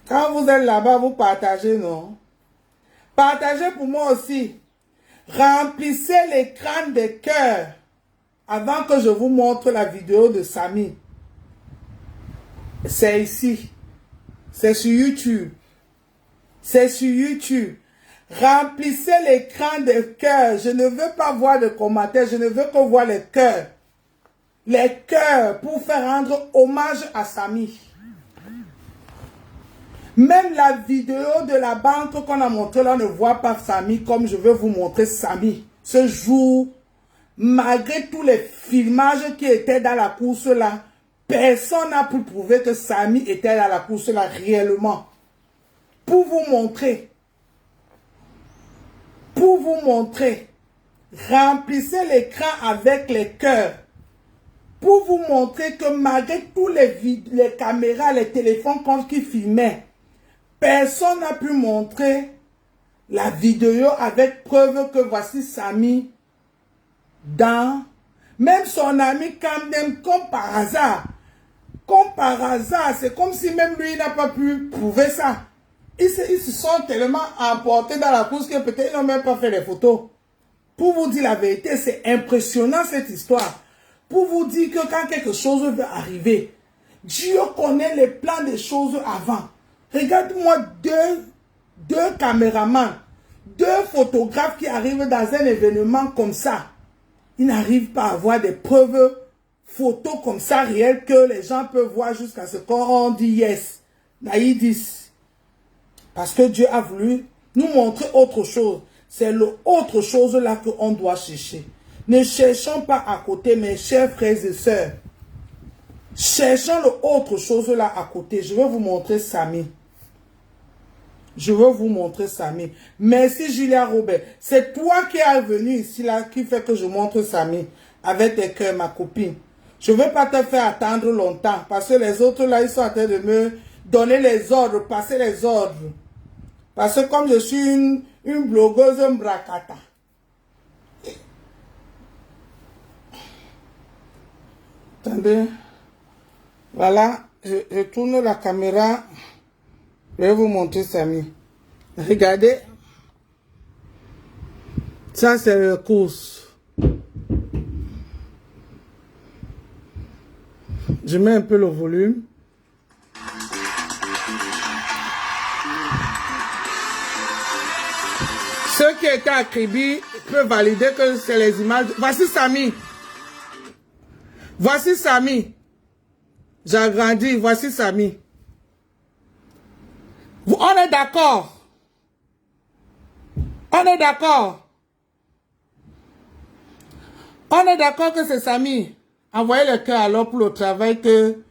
Quand vous êtes là-bas, vous partagez, non? Partagez pour moi aussi. Remplissez l'écran des cœurs avant que je vous montre la vidéo de Samy. C'est ici. C'est sur YouTube. C'est sur YouTube. Remplissez l'écran des cœurs. Je ne veux pas voir de commentaires. Je ne veux que voir les cœurs. Les cœurs pour faire rendre hommage à Samy. Même la vidéo de la banque qu'on a montrée là ne voit pas Samy comme je veux vous montrer Samy. Ce jour, malgré tous les filmages qui étaient dans la course là, personne n'a pu prouver que Samy était dans la course là réellement. Pour vous montrer, remplissez l'écran avec les cœurs. Pour vous montrer que malgré tous les caméras, les téléphones qui filmaient, personne n'a pu montrer la vidéo avec preuve que voici Samy dans... Même son ami Camden, comme par hasard. Comme par hasard, c'est comme si même lui n'a pas pu prouver ça. Ils se sont tellement emportés dans la course que peut-être ils n'ont même pas fait les photos. Pour vous dire la vérité, c'est impressionnant cette histoire. Pour vous dire que quand quelque chose veut arriver, Dieu connaît les plans des choses avant. Regarde-moi deux caméramans, deux photographes qui arrivent dans un événement comme ça. Ils n'arrivent pas à avoir des preuves photos comme ça réelles que les gens peuvent voir jusqu'à ce qu'on dit yes. Là, ils disent. Parce que Dieu a voulu nous montrer autre chose. C'est l'autre chose là qu'on doit chercher. Ne cherchons pas à côté, mes chers frères et sœurs. Cherchons l'autre chose là à côté. Je vais vous montrer Samy. Je veux vous montrer Samy. Merci Julia Robert. C'est toi qui es venu ici là, qui fait que je montre Samy. Avec tes cœurs, ma copine. Je ne veux pas te faire attendre longtemps. Parce que les autres là, ils sont en train de me donner les ordres, passer les ordres. Parce que comme je suis une blogueuse mbrakata. Attendez. Voilà, je tourne la caméra. Je vais vous montrer Samy. Regardez. Ça, c'est le course. Je mets un peu le volume. Ceux qui étaient à Kribi peuvent valider que c'est les images. Voici Samy. Voici Samy. J'ai grandi. Voici Samy. On est d'accord. On est d'accord. On est d'accord que c'est Samy. Envoyez le cœur alors pour le travail que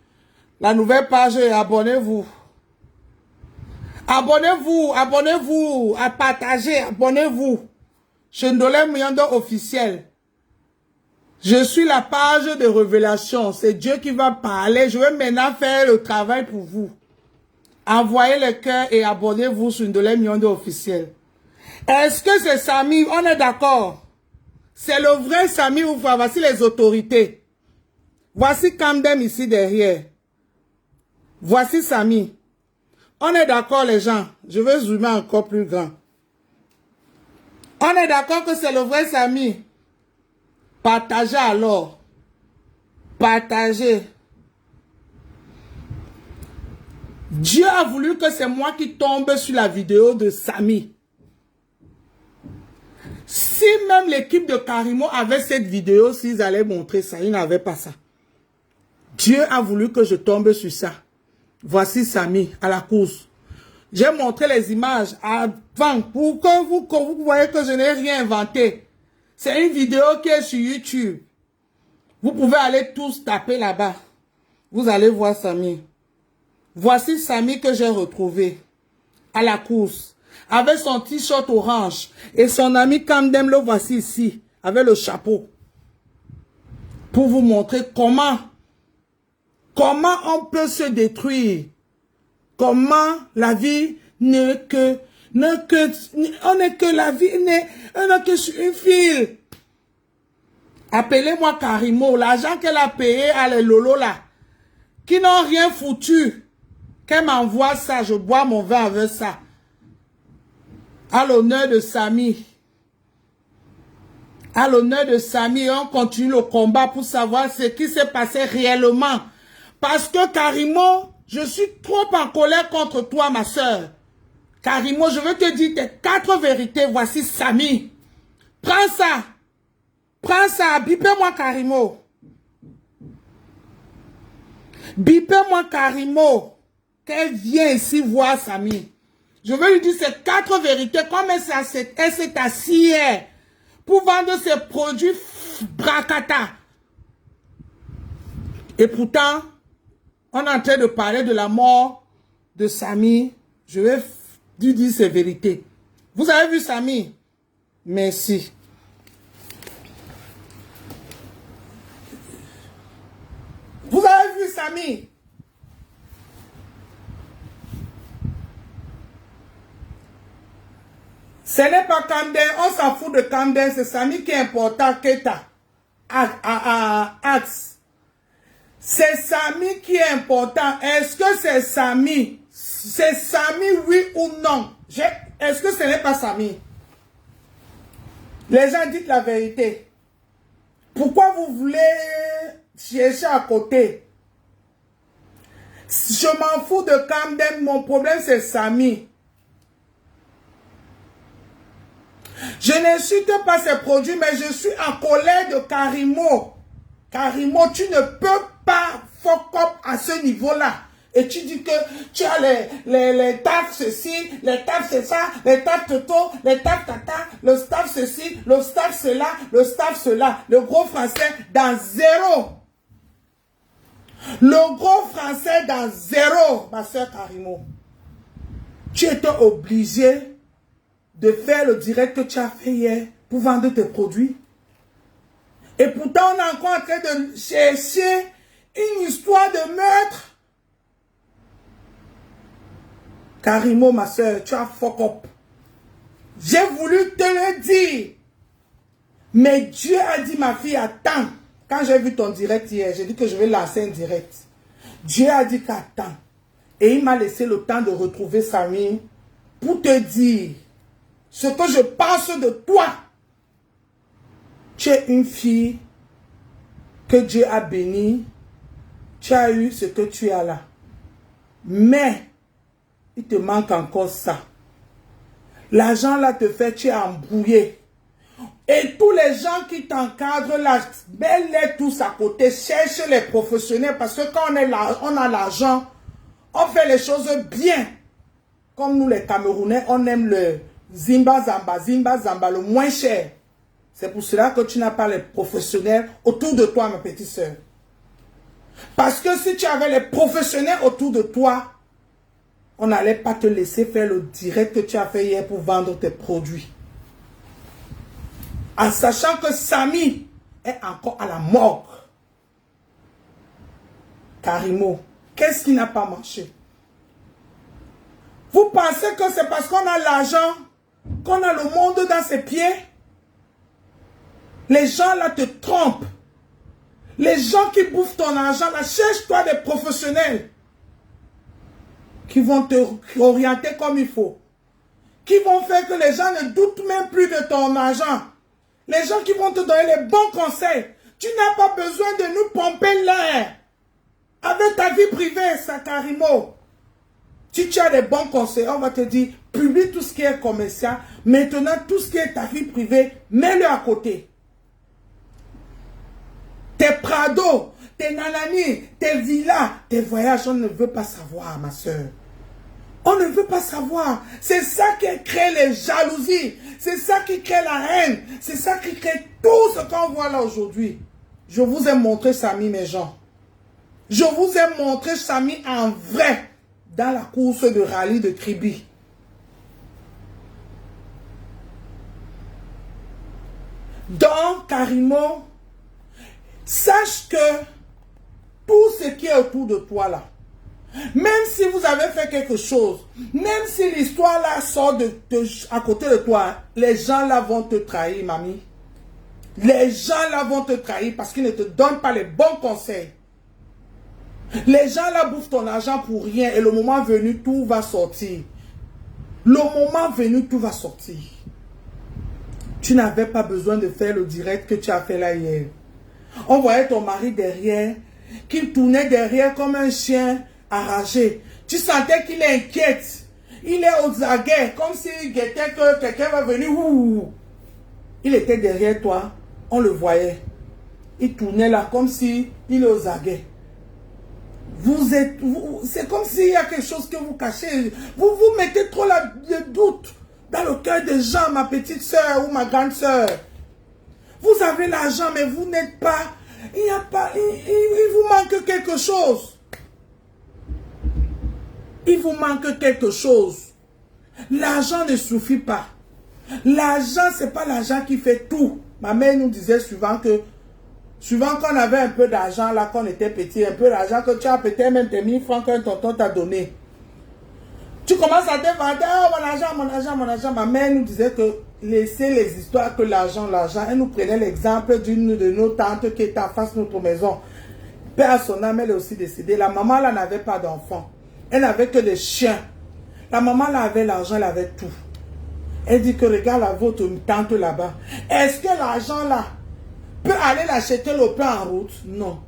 la nouvelle page est abonnez-vous. Abonnez-vous, abonnez-vous, à partager, abonnez-vous. Chendolem Muyando officiel. Je suis la page de révélation. C'est Dieu qui va parler. Je vais maintenant faire le travail pour vous. Envoyez le cœur et abonnez-vous sur Chendolem Muyando officiel. Est-ce que c'est Samy? On est d'accord. C'est le vrai Samy ou pas? Voici les autorités. Voici Kamdem ici derrière. Voici Samy. On est d'accord les gens. Je vais zoomer encore plus grand. On est d'accord que c'est le vrai Samy. Partagez alors. Partagez. Dieu a voulu que c'est moi qui tombe sur la vidéo de Samy. Si même l'équipe de Karimo avait cette vidéo, s'ils allaient montrer ça, ils n'avaient pas ça. Dieu a voulu que je tombe sur ça. Voici Samy à la course. J'ai montré les images avant pour que vous voyez que je n'ai rien inventé. C'est une vidéo qui est sur YouTube. Vous pouvez aller tous taper là-bas. Vous allez voir Samy. Voici Samy que j'ai retrouvé à la course. Avec son t-shirt orange. Et son ami Kamdem le voici ici. Avec le chapeau. Pour vous montrer comment on peut se détruire. Comment la vie n'est que, on n'est que la vie n'est que sur une file. Appelez-moi Karimo, l'argent qu'elle a payé à les lolos là, qui n'ont rien foutu, qu'elle m'envoie ça, je bois mon vin avec ça. À l'honneur de Samy. À l'honneur de Samy, on continue le combat pour savoir ce qui s'est passé réellement. Parce que Karimo, je suis trop en colère contre toi, ma soeur. Karimo, je veux te dire tes 4 vérités. Voici Samy. Prends ça. Prends ça. Bipez-moi Karimo. Bipez-moi Karimo. Qu'elle vienne ici voir Samy. Je veux lui dire ces 4 vérités. Comme elle s'est assise pour vendre ses produits bracata. Et pourtant, on est en train de parler de la mort de Samy. Je vais lui dire ces vérités. Vous avez vu Samy? Merci. Vous avez vu Samy? Ce n'est pas Kamden. On s'en fout de Kamden. C'est Samy qui est important. Keta. Axe. C'est Samy qui est important. Est-ce que c'est Samy? C'est Samy, oui ou non? Est-ce que ce n'est pas Samy? Les gens disent la vérité. Pourquoi vous voulez chercher à côté? Je m'en fous de Kamden. Mon problème, c'est Samy. Je n'insulte pas ses produits, mais je suis en colère de Karimo. Karimo, tu ne peux pas fuck up à ce niveau-là. Et tu dis que tu as les tafs ceci, les tafs c'est ça, les tafs toto, les tafs tata, le staff ceci, le staff cela, le staff cela. Le gros français dans zéro. Le gros français dans zéro, ma soeur Karimo. Tu étais obligé de faire le direct que tu as fait hier pour vendre tes produits. Et pourtant, on est encore en train de chercher une histoire de meurtre. Karimo, ma soeur, tu as fuck up. J'ai voulu te le dire. Mais Dieu a dit, ma fille, attends. Quand j'ai vu ton direct hier, j'ai dit que je vais lancer un direct. Dieu a dit qu'attends. Et il m'a laissé le temps de retrouver Samy pour te dire ce que je pense de toi. Tu es une fille que Dieu a bénie. Tu as eu ce que tu as là. Mais, il te manque encore ça. L'argent là te fait, tu es embrouillé. Et tous les gens qui t'encadrent là, mets-les tous à côté, cherche les professionnels parce que quand on a l'argent, on fait les choses bien. Comme nous les Camerounais, on aime le Zimba Zamba, le moins cher. C'est pour cela que tu n'as pas les professionnels autour de toi, ma petite soeur. Parce que si tu avais les professionnels autour de toi, on n'allait pas te laisser faire le direct que tu as fait hier pour vendre tes produits. En sachant que Samy est encore à la morgue. Karimo, qu'est-ce qui n'a pas marché? Vous pensez que c'est parce qu'on a l'argent, qu'on a le monde dans ses pieds? Les gens là te trompent. Les gens qui bouffent ton argent là, cherche-toi des professionnels qui vont te orienter comme il faut. Qui vont faire que les gens ne doutent même plus de ton argent. Les gens qui vont te donner les bons conseils. Tu n'as pas besoin de nous pomper l'air. Avec ta vie privée, Sakarimo. Si tu as des bons conseils, on va te dire, publie tout ce qui est commercial. Maintenant, tout ce qui est ta vie privée, mets-le à côté. Tes Prado, tes nanani, tes villas, tes voyages, on ne veut pas savoir, ma soeur. On ne veut pas savoir. C'est ça qui crée les jalousies. C'est ça qui crée la haine. C'est ça qui crée tout ce qu'on voit là aujourd'hui. Je vous ai montré Samy, mes gens. Je vous ai montré Samy en vrai dans la course de rallye de Kribi. Donc, Karimo, sache que tout ce qui est autour de toi là, même si vous avez fait quelque chose, même si l'histoire là sort à côté de toi, les gens là vont te trahir, mamie. Les gens là vont te trahir parce qu'ils ne te donnent pas les bons conseils. Les gens là bouffent ton argent pour rien et le moment venu, tout va sortir. Le moment venu, tout va sortir. Tu n'avais pas besoin de faire le direct que tu as fait là hier. On voyait ton mari derrière, qu'il tournait derrière comme un chien arraché. Tu sentais qu'il est inquiète. Il est aux aguets, comme s'il guettait que quelqu'un va venir. Ouh. Il était derrière toi, on le voyait. Il tournait là comme s'il est aux aguets. C'est comme s'il y a quelque chose que vous cachez. Vous mettez trop de doute dans le cœur des gens, ma petite soeur ou ma grande soeur. Vous avez l'argent, mais vous n'êtes pas... Il vous manque quelque chose. Il vous manque quelque chose. L'argent ne suffit pas. L'argent, ce n'est pas l'argent qui fait tout. Ma mère nous disait souvent que, souvent qu'on avait un peu d'argent, là, qu'on était petit, un peu d'argent, que tu as peut-être même tes 1000 francs qu'un tonton t'a donné. Tu commences à te vanter, oh, mon argent, mon argent, mon argent. Ma mère nous disait que laissez les histoires que l'argent. Elle nous prenait l'exemple d'une de nos tantes qui était en face de notre maison. Père à son âme, elle est aussi décédée. La maman, là, n'avait pas d'enfant. Elle n'avait que des chiens. La maman, là, avait l'argent, elle avait tout. Elle dit que regarde la votre tante là-bas. Est-ce que l'argent, là, peut aller l'acheter le pain en route? Non.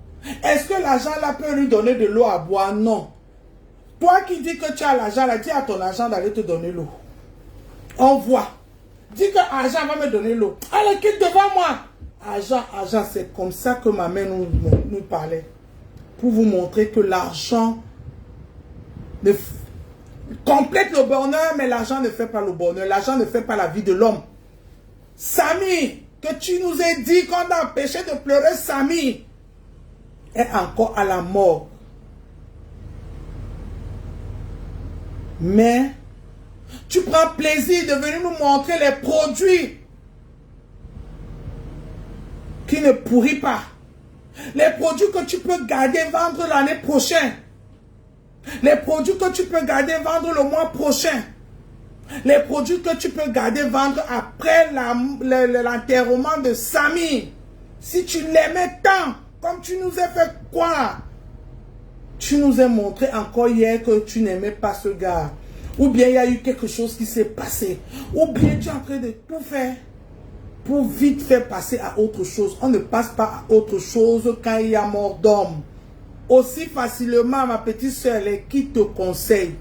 Est-ce que l'argent, là, peut lui donner de l'eau à boire? Non. Toi qui dis que tu as l'argent, là, dis à ton argent d'aller te donner l'eau. On voit. Dis que l'argent va me donner l'eau. Allez, quitte devant moi. Argent, c'est comme ça que ma mère nous parlait. Pour vous montrer que l'argent complète le bonheur, mais l'argent ne fait pas le bonheur. L'argent ne fait pas la vie de l'homme. Samy, que tu nous aies dit qu'on a empêché de pleurer, Samy est encore à la mort. Mais tu prends plaisir de venir nous montrer les produits qui ne pourrissent pas. Les produits que tu peux garder, vendre l'année prochaine. Les produits que tu peux garder, vendre le mois prochain. Les produits que tu peux garder, vendre après l'enterrement de Samy. Si tu l'aimais tant, comme tu nous as fait croire. Tu nous as montré encore hier que tu n'aimais pas ce gars. Ou bien il y a eu quelque chose qui s'est passé. Ou bien tu es en train de tout faire pour vite faire passer à autre chose. On ne passe pas à autre chose quand il y a mort d'homme. Aussi facilement, ma petite soeur, qui te conseille.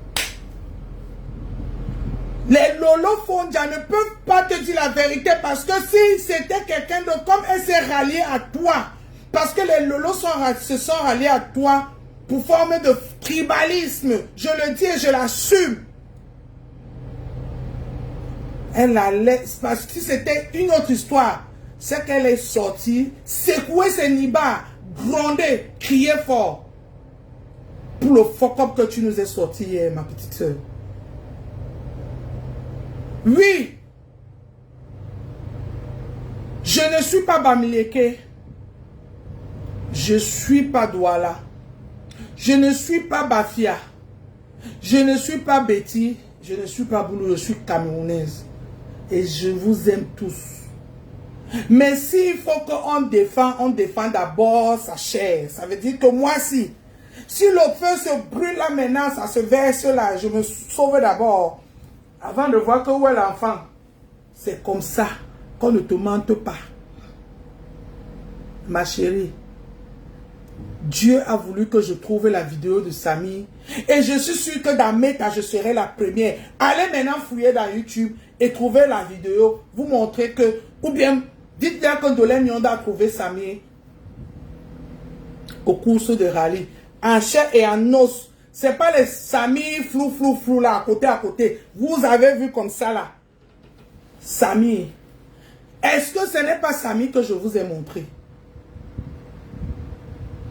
Les Lolo Fondia ne peuvent pas te dire la vérité parce que si c'était quelqu'un de comme elle s'est ralliée à toi, parce que les Lolo se sont ralliés à toi pour former de tribalisme, je le dis et je l'assume. Elle allait, parce que si c'était une autre histoire, c'est qu'elle est sortie, secouer ses nibas, gronder, crier fort. Pour le fuck-up que tu nous as sorti hier, ma petite soeur. Oui, je ne suis pas Bamileke, je suis pas Douala, je ne suis pas Bafia, je ne suis pas Betty, je ne suis pas Boulou, je suis camerounaise. Et je vous aime tous. Mais s'il faut qu'on défend, on défend d'abord sa chair. Ça veut dire que moi, si le feu se brûle là maintenant, ça se verse là, je me sauve d'abord. Avant de voir que où est l'enfant. C'est comme ça qu'on ne te mente pas. Ma chérie, Dieu a voulu que je trouve la vidéo de Samy. Et je suis sûre que dans mes cas, je serai la première. Allez maintenant fouiller dans YouTube et trouver la vidéo. Vous montrer que, ou bien, dites-leur que Dolène Nyonda a trouvé Samy au course de rallye. En chair et en os. C'est pas les Samy flou là, à côté. Vous avez vu comme ça là. Samy. Est-ce que ce n'est pas Samy que je vous ai montré?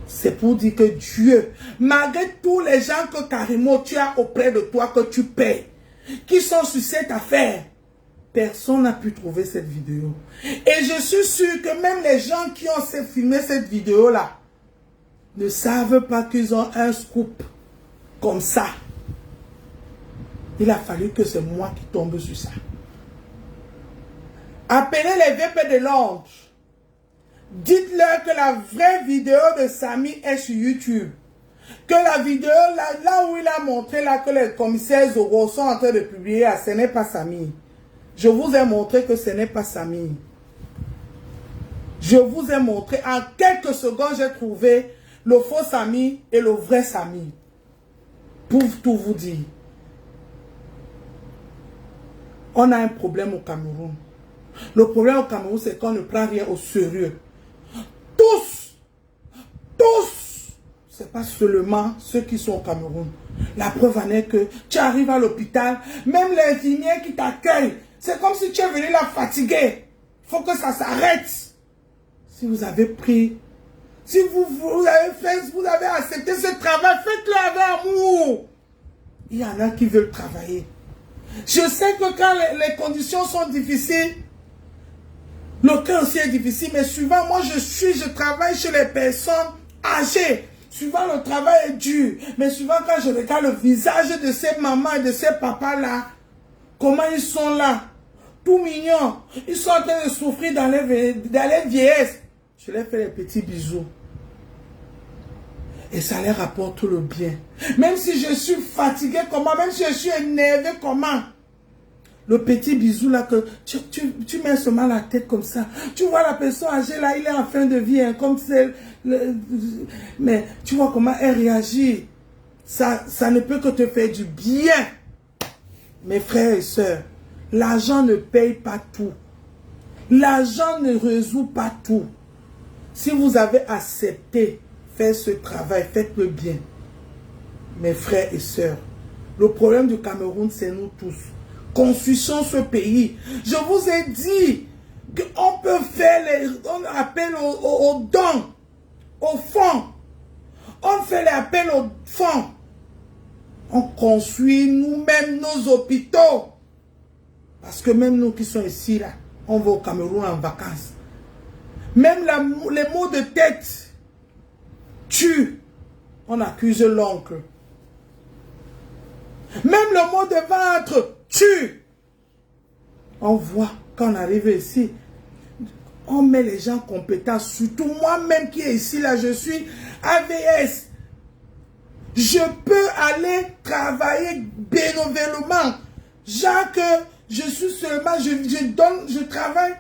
C'est pour dire que Dieu, malgré tous les gens que Karimo tu as auprès de toi, que tu payes, qui sont sur cette affaire, personne n'a pu trouver cette vidéo. Et je suis sûr que même les gens qui ont filmé cette vidéo-là ne savent pas qu'ils ont un scoop comme ça. Il a fallu que c'est moi qui tombe sur ça. Appelez les VP de Londres. Dites-leur que la vraie vidéo de Samy est sur YouTube. Que la vidéo, là où il a montré là, que les commissaires Zogo sont en train de publier, ce n'est pas Samy. Je vous ai montré que ce n'est pas Samy. Je vous ai montré, en quelques secondes, j'ai trouvé le faux Samy et le vrai Samy. Pour tout vous dire. On a un problème au Cameroun. Le problème au Cameroun, c'est qu'on ne prend rien au sérieux. Tous, c'est pas seulement ceux qui sont au Cameroun. La preuve en est que tu arrives à l'hôpital, même les infirmières qui t'accueillent, c'est comme si tu es venu la fatiguer. Il faut que ça s'arrête. Si vous avez pris, si vous avez accepté ce travail, faites-le avec amour. Il y en a qui veulent travailler. Je sais que quand les conditions sont difficiles, le cœur aussi est difficile, mais souvent, moi, je travaille chez les personnes âgées. Souvent, le travail est dur. Mais souvent, quand je regarde le visage de ces mamans et de ces papas-là, comment ils sont là, tout mignons. Ils sont en train de souffrir dans les vieillesses. Je leur fais les petits bisous. Et ça leur apporte tout le bien. Même si je suis fatigué comment, même si je suis énervé comment. Le petit bisou là que tu mets seulement la tête comme ça. Tu vois la personne âgée là, il est en fin de vie, hein, comme c'est... Mais tu vois comment elle réagit. Ça ne peut que te faire du bien. Mes frères et sœurs, l'argent ne paye pas tout. L'argent ne résout pas tout. Si vous avez accepté faire ce travail, faites-le bien. Mes frères et sœurs, le problème du Cameroun, c'est nous tous. Construisons ce pays. Je vous ai dit qu'on peut faire on appelle aux dons, aux fonds. On fait les appels aux fonds. On construit nous-mêmes nos hôpitaux. Parce que même nous qui sommes ici, là, on va au Cameroun en vacances. Même les maux de tête tuent. On accuse l'oncle. Même le mot de ventre tue. On voit quand on arrive ici, on met les gens compétents. Surtout moi-même qui est ici, là, je suis AVS. Je peux aller travailler bénévolement. Genre que je suis seulement, je travaille.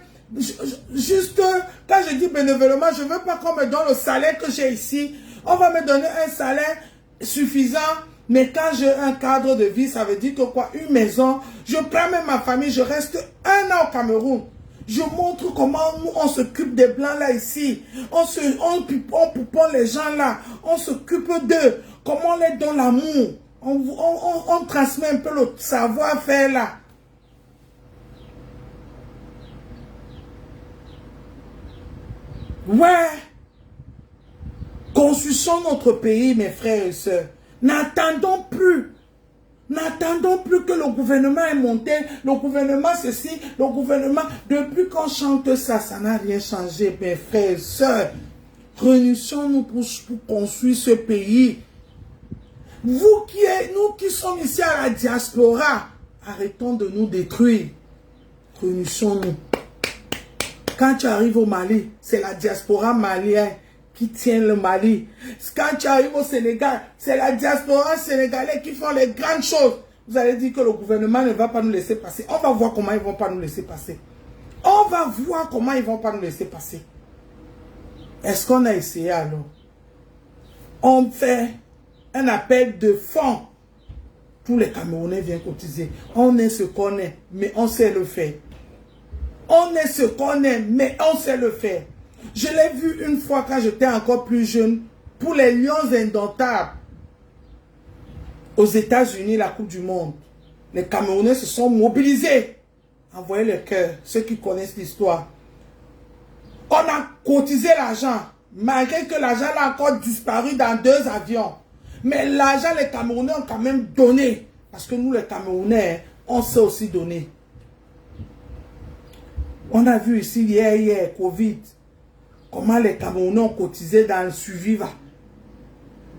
Juste quand je dis bénévolement, je ne veux pas qu'on me donne le salaire que j'ai ici. On va me donner un salaire suffisant Mais quand j'ai un cadre de vie, ça veut dire que quoi? Une maison, je prends même ma famille, je reste 1 an au Cameroun. Je montre comment nous, on s'occupe des Blancs là ici. On pouponne les gens là. On s'occupe d'eux. Comment on les donne l'amour. On transmet un peu le savoir-faire là. Ouais. Construisons notre pays, mes frères et sœurs. N'attendons plus. N'attendons plus que le gouvernement est monté, le gouvernement ceci, le gouvernement... Depuis qu'on chante ça, ça n'a rien changé, mes frères et sœurs. Réunissons-nous pour construire ce pays. Nous qui sommes ici à la diaspora, arrêtons de nous détruire. Réunissons-nous. Quand tu arrives au Mali, c'est la diaspora malienne qui tient le Mali. Quand tu arrives au Sénégal, c'est la diaspora sénégalaise qui font les grandes choses. Vous allez dire que le gouvernement ne va pas nous laisser passer. On va voir comment ils ne vont pas nous laisser passer. On va voir comment ils ne vont pas nous laisser passer. Est-ce qu'on a essayé alors? On fait un appel de fonds. Tous les Camerounais viennent cotiser. On est ce qu'on est, mais on sait le faire. On est ce qu'on est, mais on sait le faire. Je l'ai vu une fois quand j'étais encore plus jeune, pour les Lions indomptables. Aux États-Unis, la Coupe du Monde. Les Camerounais se sont mobilisés. Envoyez le cœur, ceux qui connaissent l'histoire. On a cotisé l'argent, malgré que l'argent a encore disparu dans 2 avions. Mais l'argent, les Camerounais ont quand même donné. Parce que nous, les Camerounais, on sait aussi donner. On a vu ici hier, Covid, comment les Camerounais ont cotisé dans le Surviva.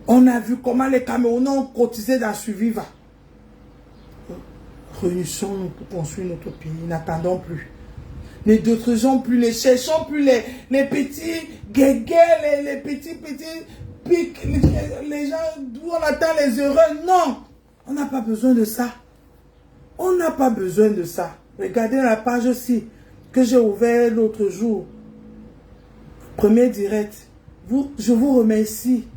On a vu comment les Camerounais ont cotisé dans le Surviva. Réunissons-nous pour construire notre pays. N'attendons plus. Ne détruisons plus, ne cherchons plus les petits guéguets, les petits pics, les gens d'où on attend les heureux. Non, on n'a pas besoin de ça. On n'a pas besoin de ça. Regardez la page aussi que j'ai ouverte l'autre jour. Premier direct. Je vous remercie.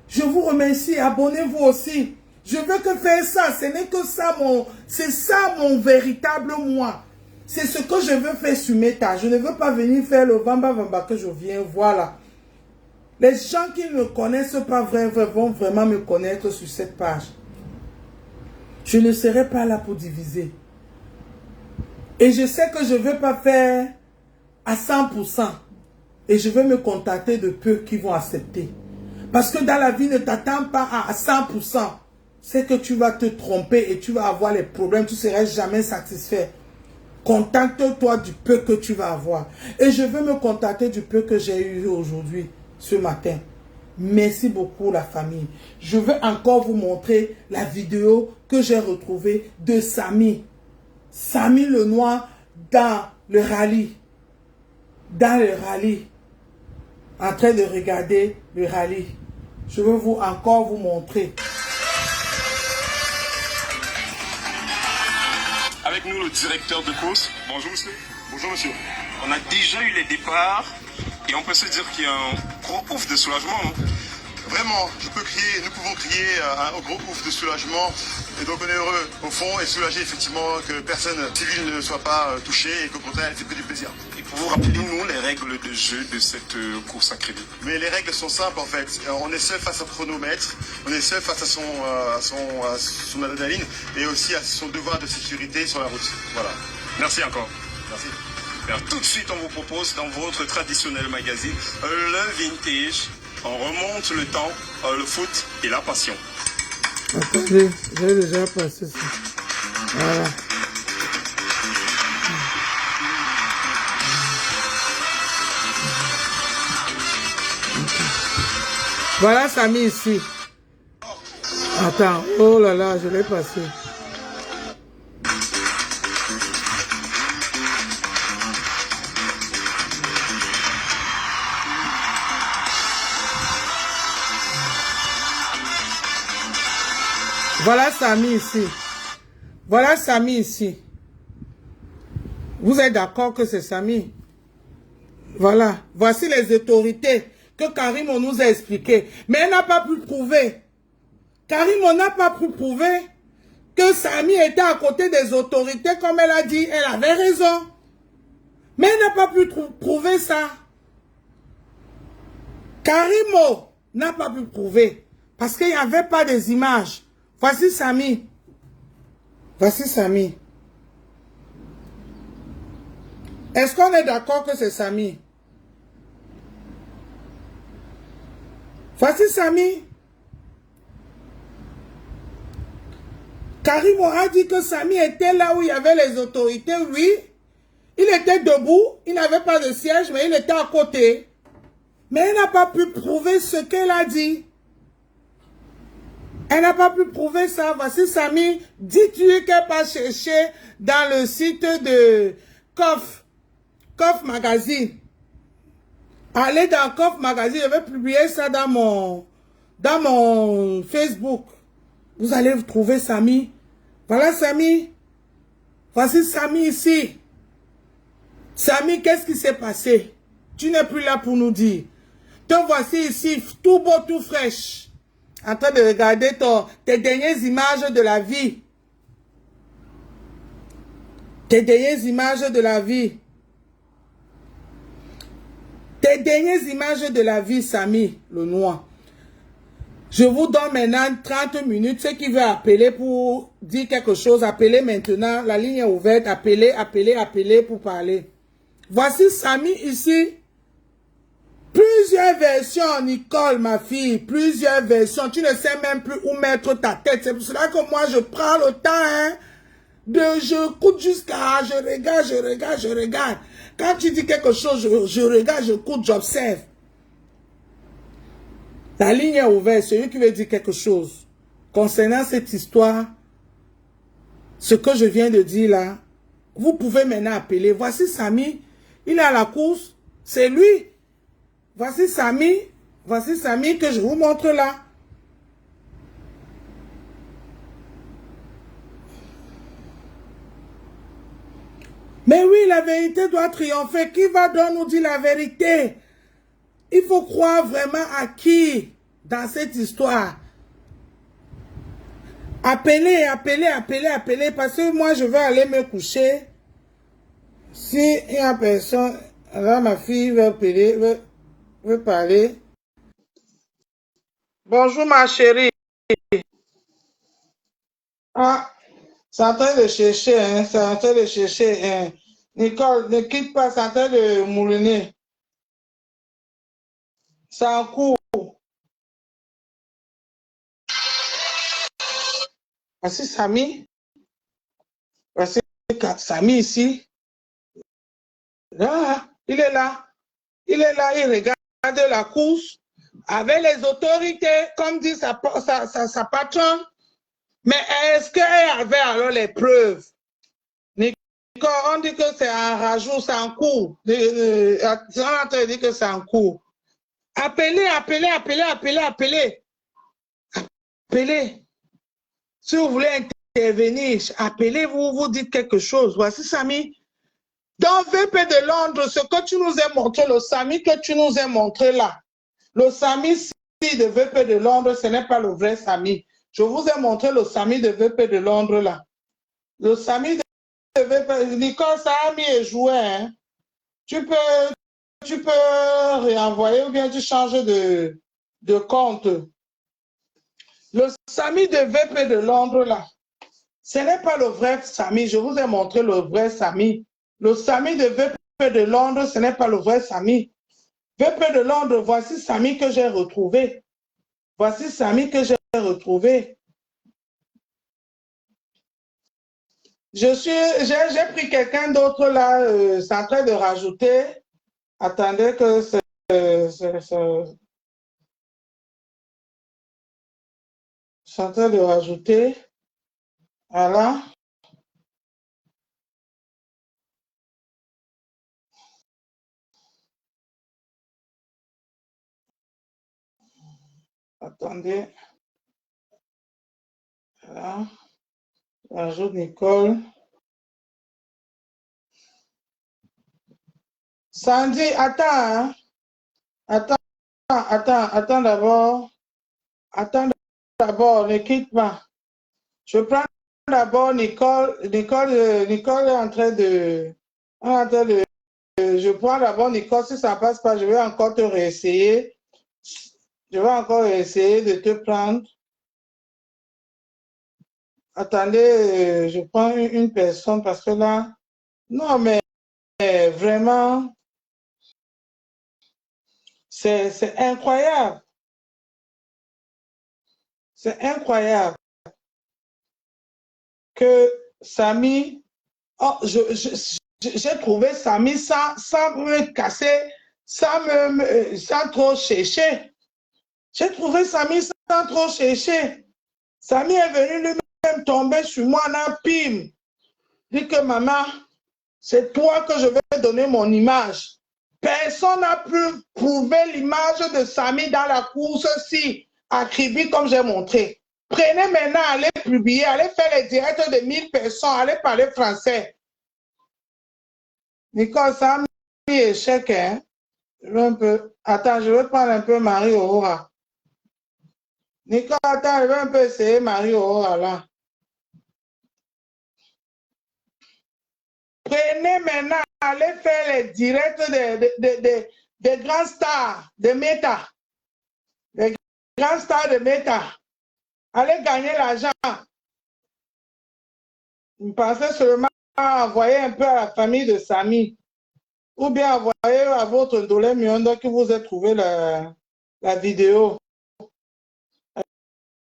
Je vous remercie. Abonnez-vous aussi. Je veux que faire ça. Ce n'est que ça c'est ça mon véritable moi. C'est ce que je veux faire sur mes tâches. Je ne veux pas venir faire le vamba que je viens. Voilà. Les gens qui ne me connaissent pas vont vraiment me connaître sur cette page. Je ne serai pas là pour diviser. Et je sais que je ne vais pas faire à 100%. Et je vais me contenter de peu qui vont accepter. Parce que dans la vie, ne t'attends pas à 100%. C'est que tu vas te tromper et tu vas avoir les problèmes. Tu ne seras jamais satisfait. Contente-toi du peu que tu vas avoir. Et je veux me contenter du peu que j'ai eu aujourd'hui, ce matin. Merci beaucoup la famille. Je veux encore vous montrer la vidéo que j'ai retrouvée de Samy. Samy le Noir dans le rallye. Dans le rallye. En train de regarder le rallye. Je veux encore vous montrer. Avec nous, le directeur de course. Bonjour, monsieur. Bonjour, monsieur. On a déjà eu les départs et on peut se dire qu'il y a un gros ouf de soulagement, non? Vraiment, nous pouvons crier un gros ouf de soulagement. Et donc on est heureux, au fond, et soulagé effectivement que personne civile ne soit pas touché et qu'au contraire, c'est que du plaisir. Et pour vous rappeler, nous, les règles de jeu de cette course à crédit. Mais les règles sont simples en fait. On est seul face au chronomètre, on est seul face à son adrénaline et aussi à son devoir de sécurité sur la route. Voilà. Merci encore. Merci. Alors, tout de suite, on vous propose dans votre traditionnel magazine, le vintage. On remonte le temps, le foot et la passion. Attendez, j'ai déjà passé ça. Voilà. Voilà Samy ici. Attends, oh là là, je l'ai passé. Voilà Samy ici. Voilà Samy ici. Vous êtes d'accord que c'est Samy? Voilà. Voici les autorités que Karim nous a expliquées. Mais elle n'a pas pu prouver. Karimo n'a pas pu prouver que Samy était à côté des autorités, comme elle a dit. Elle avait raison. Mais elle n'a pas pu prouver ça. Karimo n'a pas pu prouver. Parce qu'il n'y avait pas des images. Voici Samy. Voici Samy. Est-ce qu'on est d'accord que c'est Samy? Voici Samy. Karimo a dit que Samy était là où il y avait les autorités, oui. Il était debout, il n'avait pas de siège, mais il était à côté. Mais elle n'a pas pu prouver ce qu'elle a dit. Elle n'a pas pu prouver ça. Voici Samy. Dites-lui qu'elle va chercher dans le site de Kof Magazine. Allez dans Kof Magazine. Je vais publier ça dans mon Facebook. Vous allez trouver Samy. Voilà Samy. Voici Samy ici. Samy, qu'est-ce qui s'est passé? Tu n'es plus là pour nous dire. Te voici ici, tout beau, tout fraîche. En train de regarder tes dernières images de la vie. Tes dernières images de la vie. Tes dernières images de la vie, Samy, le noir. Je vous donne maintenant 30 minutes. Ceux qui veulent appeler pour dire quelque chose, appelez maintenant. La ligne est ouverte. Appelez, appelez, appelez pour parler. Voici Samy ici. Plusieurs versions, Nicole, ma fille. Plusieurs versions. Tu ne sais même plus où mettre ta tête. C'est pour cela que moi, je prends le temps, hein, je coûte jusqu'à... Je regarde. Quand tu dis quelque chose, je regarde, je coûte, j'observe. La ligne est ouverte. Celui qui veut dire quelque chose concernant cette histoire, ce que je viens de dire là, vous pouvez maintenant appeler. Voici Samy. Il est à la course. C'est lui. Voici Samy. Voici Samy que je vous montre là. Mais oui, la vérité doit triompher. Qui va donc nous dire la vérité? Il faut croire vraiment à qui dans cette histoire? Appelez, parce que moi je vais aller me coucher. Si il y a personne, alors ma fille veut appeler, veut parler. Bonjour ma chérie. Ah, c'est en train de chercher, hein, c'est en train de chercher. Hein. Nicole, ne quitte pas, c'est en train de mouliner. C'est en cours. Voici Samy. Voici Samy ici. Là, il est là. Il est là, il regarde la course avec les autorités, comme dit sa patronne. Mais est-ce qu'elle avait alors les preuves? Nicole, on dit que c'est un rajout, c'est en cours. On est en train de dire que c'est en cours. Appelez. Si vous voulez intervenir, appelez-vous, vous dites quelque chose. Voici Samy. Dans VP de Londres, ce que tu nous as montré, le Samy que tu nous as montré là, le Samy de VP de Londres, ce n'est pas le vrai Samy. Je vous ai montré le Samy de VP de Londres là. Le Samy de VP, Nicole, ça a mis et joué. Hein. Tu peux réenvoyer ou bien tu changes de compte. Le Samy de VP de Londres là, ce n'est pas le vrai Samy. Je vous ai montré le vrai Samy. Le Samy de VP de Londres, ce n'est pas le vrai Samy. VP de Londres, voici Samy que j'ai retrouvé. Voici Samy que j'ai retrouvé. J'ai pris quelqu'un d'autre là, c'est en train de rajouter. Attendez que c'est en train de rajouter. Voilà. Attendez. Voilà. Ajoute Nicole. Sandy, attends. Hein? Attends d'abord. Attends d'abord, ne quitte pas. Je prends d'abord Nicole. Nicole est en train de... je prends d'abord Nicole. Si ça ne passe pas, je vais encore te réessayer. Je vais encore essayer de te prendre. Attendez, je prends une personne parce que là... Non, mais vraiment, c'est incroyable. C'est incroyable que Samy... Oh, j'ai trouvé Samy sans me casser, sans trop chercher. J'ai trouvé Samy sans trop chercher. Samy est venu lui-même tomber sur moi en pime. Dit que maman, c'est toi que je vais donner mon image. Personne n'a pu prouver l'image de Samy dans la course-ci, à Kribi comme j'ai montré. Prenez maintenant, allez publier, allez faire les directs de 1000 personnes, allez parler français. Nicole, ça a mis échec, hein? Attends, je vais prendre un peu Marie Aurora. Nicole, attends, je vais un peu essayer Marie Aurora là. Prenez maintenant, allez faire les directs des grands stars de Meta. Les grands stars de Meta. Allez gagner l'argent. Vous pensez seulement à envoyer un peu à la famille de Samy. Ou bien envoyer à votre Ndolé Miondo qui vous a trouvé la vidéo.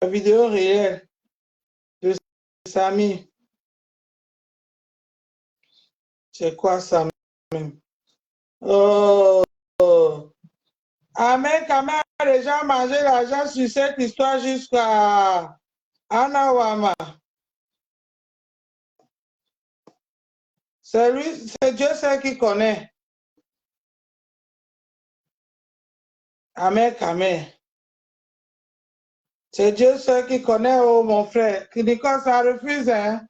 La vidéo réelle de Samy. C'est quoi ça même? Oh. Amen, Kamal a déjà mangé l'argent sur cette histoire jusqu'à Anawama. C'est lui, c'est Dieu seul qui connaît. Amen, Kamal. C'est Dieu seul qui connaît, oh mon frère. Qui dit quoi, ça refuse, hein?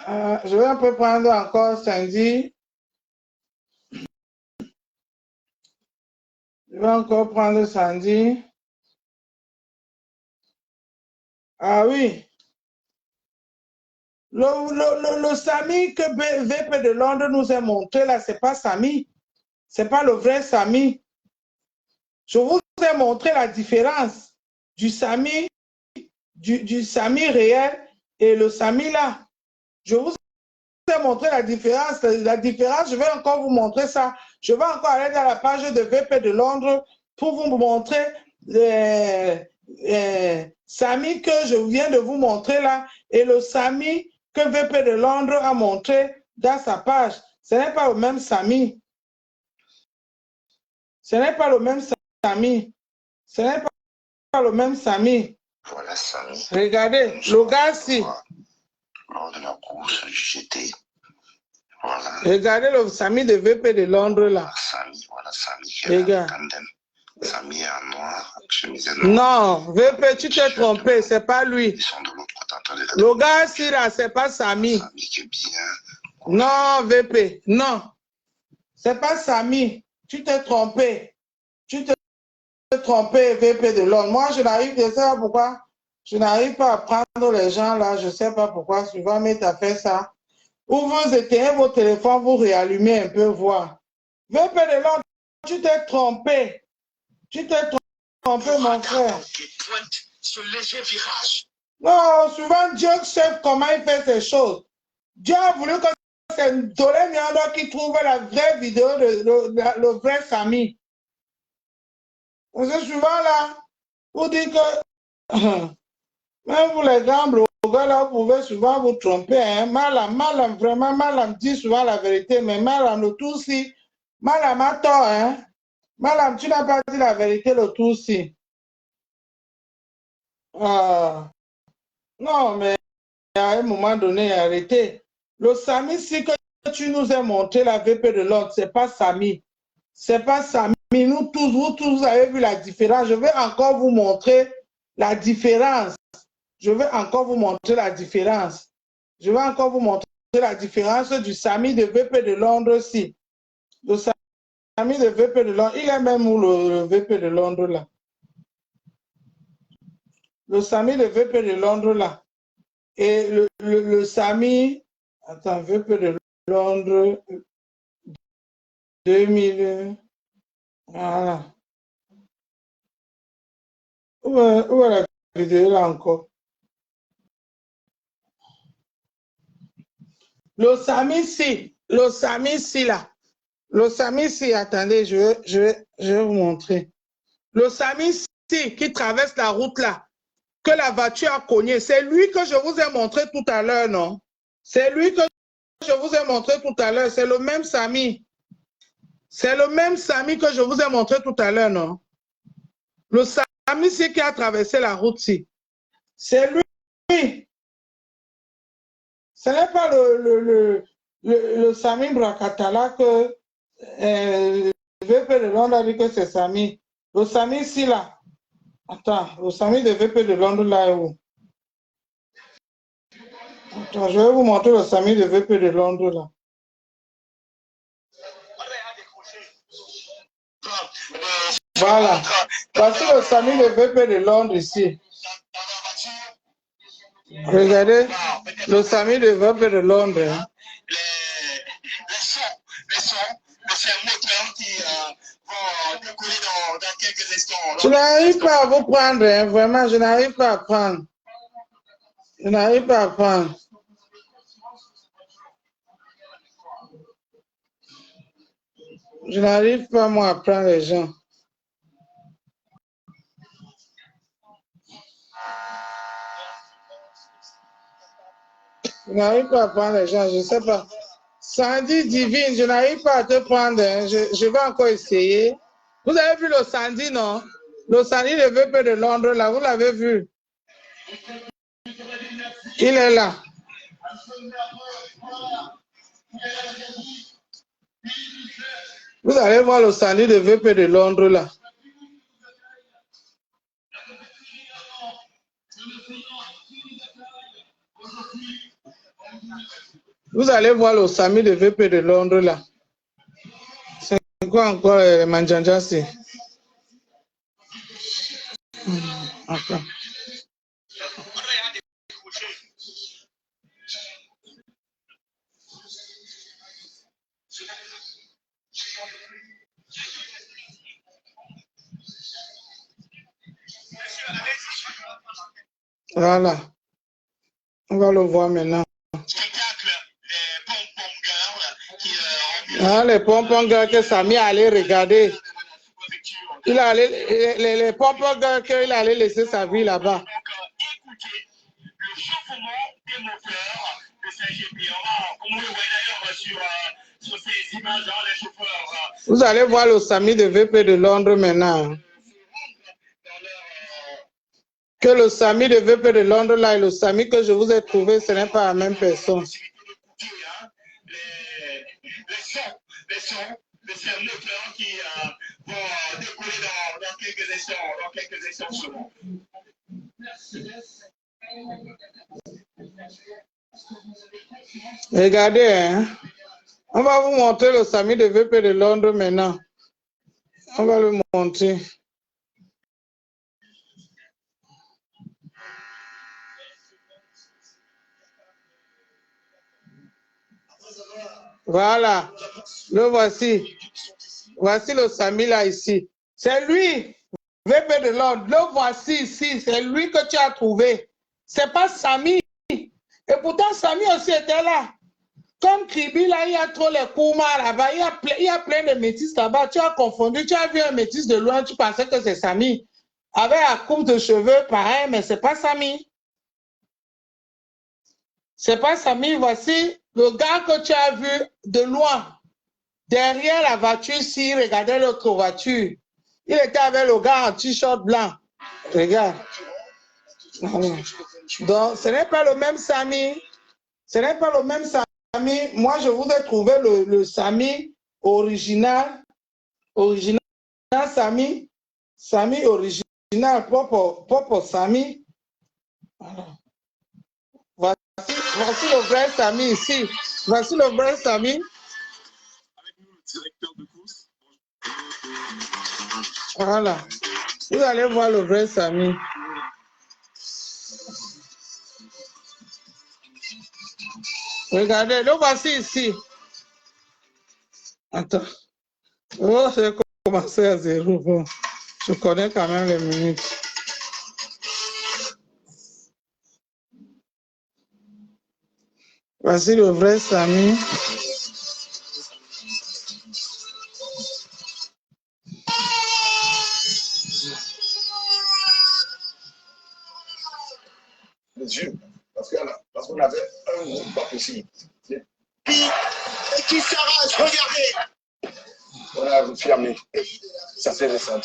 Je vais un peu prendre encore Sandy. Je vais encore prendre Sandy. Ah oui. Le Samy que VP de Londres nous a montré là, c'est pas Samy. C'est pas le vrai Samy. Je vous ai montré la différence du Samy, du Samy réel et le Samy là. Je vous ai montré la différence. La différence, je vais encore vous montrer ça. Je vais encore aller dans la page de VP de Londres pour vous montrer Samy que je viens de vous montrer là et le Samy que VP de Londres a montré dans sa page. Ce n'est pas le même Samy. Ce n'est pas le même Samy. Ce n'est pas le même Samy. Voilà Samy. Regardez, le gars-ci. Lors de la course du GT. Voilà. Regardez le Samy de VP de Londres là. Voilà Samy qui est en tandem. Samy en noir, chemise noire. Non, VP, tu t'es trompé, c'est pas lui. Ils sont de l'autre côté. Le gars-ci là, c'est pas Samy. Samy qui est bien. Non, VP, non. C'est pas Samy. Tu t'es trompé. Tu t'es trompé, VP de Londres. Moi, je n'arrive, je sais pas pourquoi. Je n'arrive pas à prendre les gens là, je ne sais pas pourquoi. Souvent, mais tu as fait ça. Ou vous éteignez vos téléphones, vous réallumez un peu, voir. VP de Londres, tu t'es trompé. Tu t'es trompé, mon frère. Ce léger virage. Non, souvent, Dieu sait comment il fait ces choses. Dieu a voulu que c'est Ndolé Miondo qui trouve la vraie vidéo de le vrai Samy. Parce que souvent là, vous dites que même vous les grands blogueurs là, vous pouvez souvent vous tromper. Hein? Malam, vraiment, Malam dit souvent la vérité, mais Malam le tout si, Malam a tort. Hein? Malam, tu n'as pas dit la vérité le tout si. Non, mais à un moment donné, arrêtez. Le Samy, si que tu nous as montré la VP de Londres, c'est pas Samy. C'est pas Samy. Nous tous, vous tous avez vu la différence. Je vais encore vous montrer la différence. Je vais encore vous montrer la différence. Je vais encore vous montrer la différence du Samy de VP de Londres aussi. Le Samy de VP de Londres, il est même où le VP de Londres là? le Sami de VP de Londres là. Et le Sami, attends, VP de Londres 2000, voilà. Où est la vidéo là encore? Le Sami si là. Le Sami si, attendez, je vais vous montrer. Le Sami si qui traverse la route là, que la voiture a cogné, c'est lui que je vous ai montré tout à l'heure, non? C'est lui que je vous ai montré tout à l'heure, c'est le même Sami. C'est le même Sami que je vous ai montré tout à l'heure, non? Le Sami si qui a traversé la route si. C'est lui. Ce n'est pas le Sami Brakatala que le VP de Londres a dit que c'est Sami. Le Sami ici là. Attends, le Sami de VP de Londres là est où? Attends, je vais vous montrer le Sami de VP de Londres là. Voilà. Voici le Sami de VP de Londres ici. Regardez, le Sami de VP de Londres. Hein. C'est un moteur qui va décoller dans quelques instants. Je n'arrive pas à vous prendre, hein, vraiment, je n'arrive pas à prendre. Je n'arrive pas à prendre. Je n'arrive pas, moi, à prendre les gens. Je n'arrive pas à prendre les gens, je ne sais pas. Sandy divine, je n'arrive pas à te prendre. Hein. Je vais encore essayer. Vous avez vu le Sandy, non? Le Sandy de VP de Londres, là, vous l'avez vu? Il est là. Vous allez voir le Sandy de VP de Londres, là. Vous allez voir le Sami de VP de Londres, là. C'est quoi encore, Manjanjasi? Encore. Voilà. On va le voir maintenant. Ah, les pompons gars que Sami allait regarder. Il allait, les pompons gars qu'il allait laisser sa vie là-bas. Vous allez voir le Sami de VP de Londres maintenant. Que le Sami de VP de Londres là et le Sami que je vous ai trouvé, ce n'est pas la même personne. C'est un moteur qui va décoller dans quelques instants seulement. Regardez, hein. On va vous montrer le Sami de VP de Londres maintenant. On va le montrer. Voilà, le voici. Voici le Sami là ici. C'est lui, VP de Londres. Le voici ici. C'est lui que tu as trouvé. C'est pas Sami. Et pourtant, Sami aussi était là. Comme Kribi là, il y a trop les Kouma là-bas. Il y a plein de métis là-bas. Tu as confondu. Tu as vu un métis de loin. Tu pensais que c'est Sami. Avec la coupe de cheveux, pareil, mais c'est pas Sami. C'est pas Sami. Voici le gars que tu as vu de loin. Derrière la voiture, si regardez l'autre voiture, il était avec le gars en t-shirt blanc. Regarde. Donc, ce n'est pas le même Sami. Ce n'est pas le même Sami. Moi, je vous ai trouvé le Sami original. Original Sami. Sami original, propre Sami. Voilà. Voici le vrai Sami ici. Voici le vrai Sami. Directeur de course. Voilà. Vous allez voir le vrai Sami. Regardez, le voici ici. Attends. Oh, j'ai commencé à 0. Bon, je connais quand même les minutes. Voici le vrai Samy. Les yeux, parce qu'on avait un groupe pas possible. Et qui s'arrache, regardez. On a refermé. Ça s'est récent.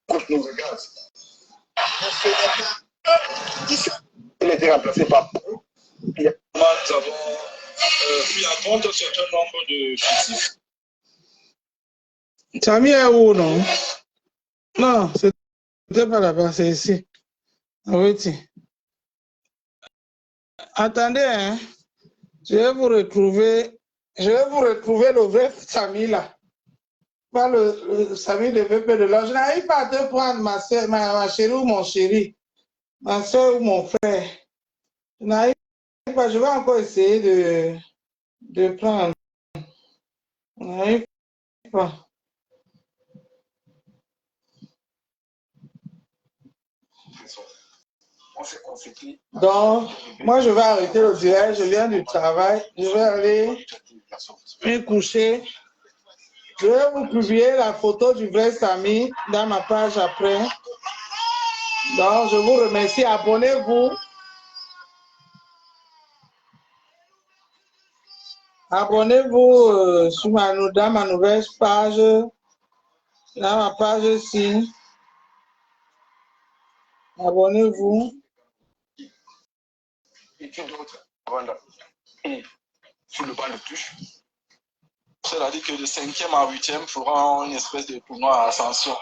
Coach nous regarde. Il était remplacé par. Nous avons pris en compte un certain nombre de chiffres. Samy est où, non? Non, c'était pas là-bas, c'est ici. Oui, tiens. Attendez, hein. Je vais vous retrouver le vrai Samy là. Pas le Samy de VP de là. Je n'arrive pas à te prendre ma soeur, ma chérie ou mon chéri, ma soeur ou mon frère. Je n'arrive pas, je vais encore essayer de prendre. Je n'arrive pas. Donc, moi je vais arrêter le direct, je viens du travail, je vais aller me coucher. Je vais vous publier la photo du vrai Samy dans ma page après. Donc, je vous remercie. Abonnez-vous. Abonnez-vous dans ma nouvelle page. Dans ma page ici. Abonnez-vous. Et puis d'autres, voilà. Sur le banc de touche. Cela dit que de 5e à 8e feront une espèce de tournoi à ascension.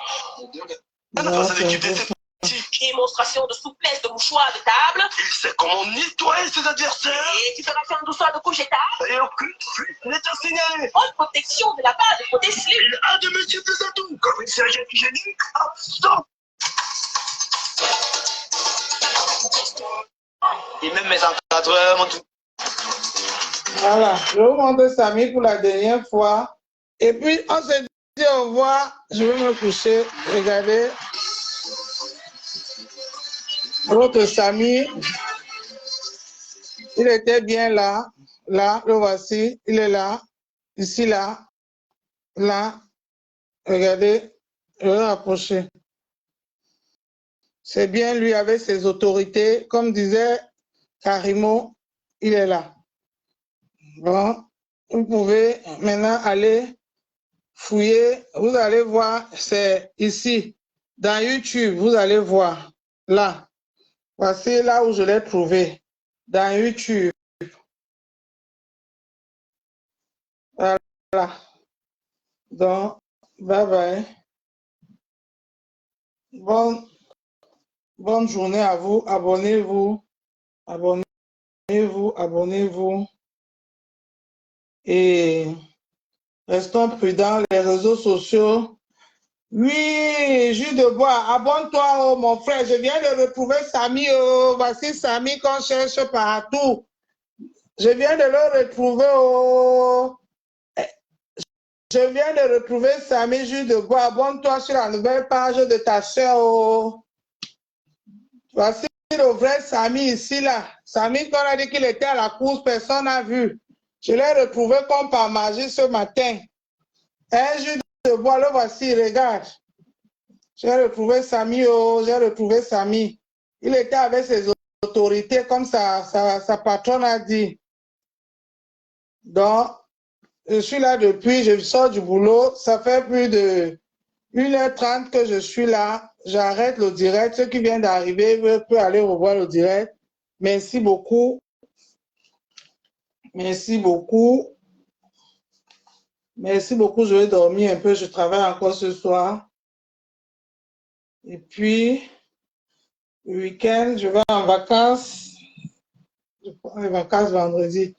Démonstration de souplesse de mouchoir de table. Il sait comment nettoyer ses adversaires. Et tu feras faire un douceur de couche et table. Et aucune fuite n'est à signaler. Haute protection de la part de côté slip. Il a de multiples atouts, comme une serviette hygiénique. Stop. Et même mes encadreurs m'ont tout. Voilà, je vous montre Samy pour la dernière fois. Et puis, on se dit au revoir. Je vais me coucher. Regardez. Votre Samy, il était bien là. Là, le voici. Il est là. Ici, là. Là. Regardez. Je vais rapprocher. C'est bien lui avec ses autorités. Comme disait Karimo, il est là. Bon, vous pouvez maintenant aller fouiller. Vous allez voir, c'est ici, dans YouTube, vous allez voir, là. Voici là où je l'ai trouvé, dans YouTube. Voilà. Donc, bye bye. Bonne journée à vous. Abonnez-vous. Abonnez-vous. Abonnez-vous. Et restons prudents, les réseaux sociaux. Oui, Jus de bois, abonne-toi, oh, mon frère. Je viens de retrouver Samy. Oh, voici Samy qu'on cherche partout. Je viens de le retrouver. Oh. Je viens de retrouver Samy Jus de bois. Abonne-toi sur la nouvelle page de ta soeur. Oh. Voici le vrai Samy ici, là. Samy, qu'on a dit qu'il était à la course, personne n'a vu. Je l'ai retrouvé comme par magie ce matin. Un jus de bois, le voici, regarde. J'ai retrouvé Samy, oh, j'ai retrouvé Samy. Il était avec ses autorités, comme sa patronne a dit. Donc, je suis là depuis, je sors du boulot. Ça fait plus de 1h30 que je suis là. J'arrête le direct. Ceux qui viennent d'arriver peuvent aller revoir le direct. Merci beaucoup. Merci beaucoup. Merci beaucoup. Je vais dormir un peu. Je travaille encore ce soir. Et puis, le week-end, je vais en vacances. Je prends les vacances vendredi.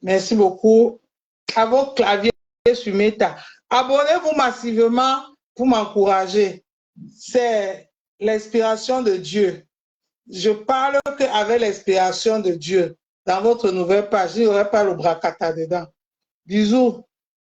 Merci beaucoup. À vos claviers sur Meta. Abonnez-vous massivement pour m'encourager. C'est l'inspiration de Dieu. Je parle qu'avec l'inspiration de Dieu. dans votre nouvelle page, il n'y aurait pas le bracata dedans. Bisous.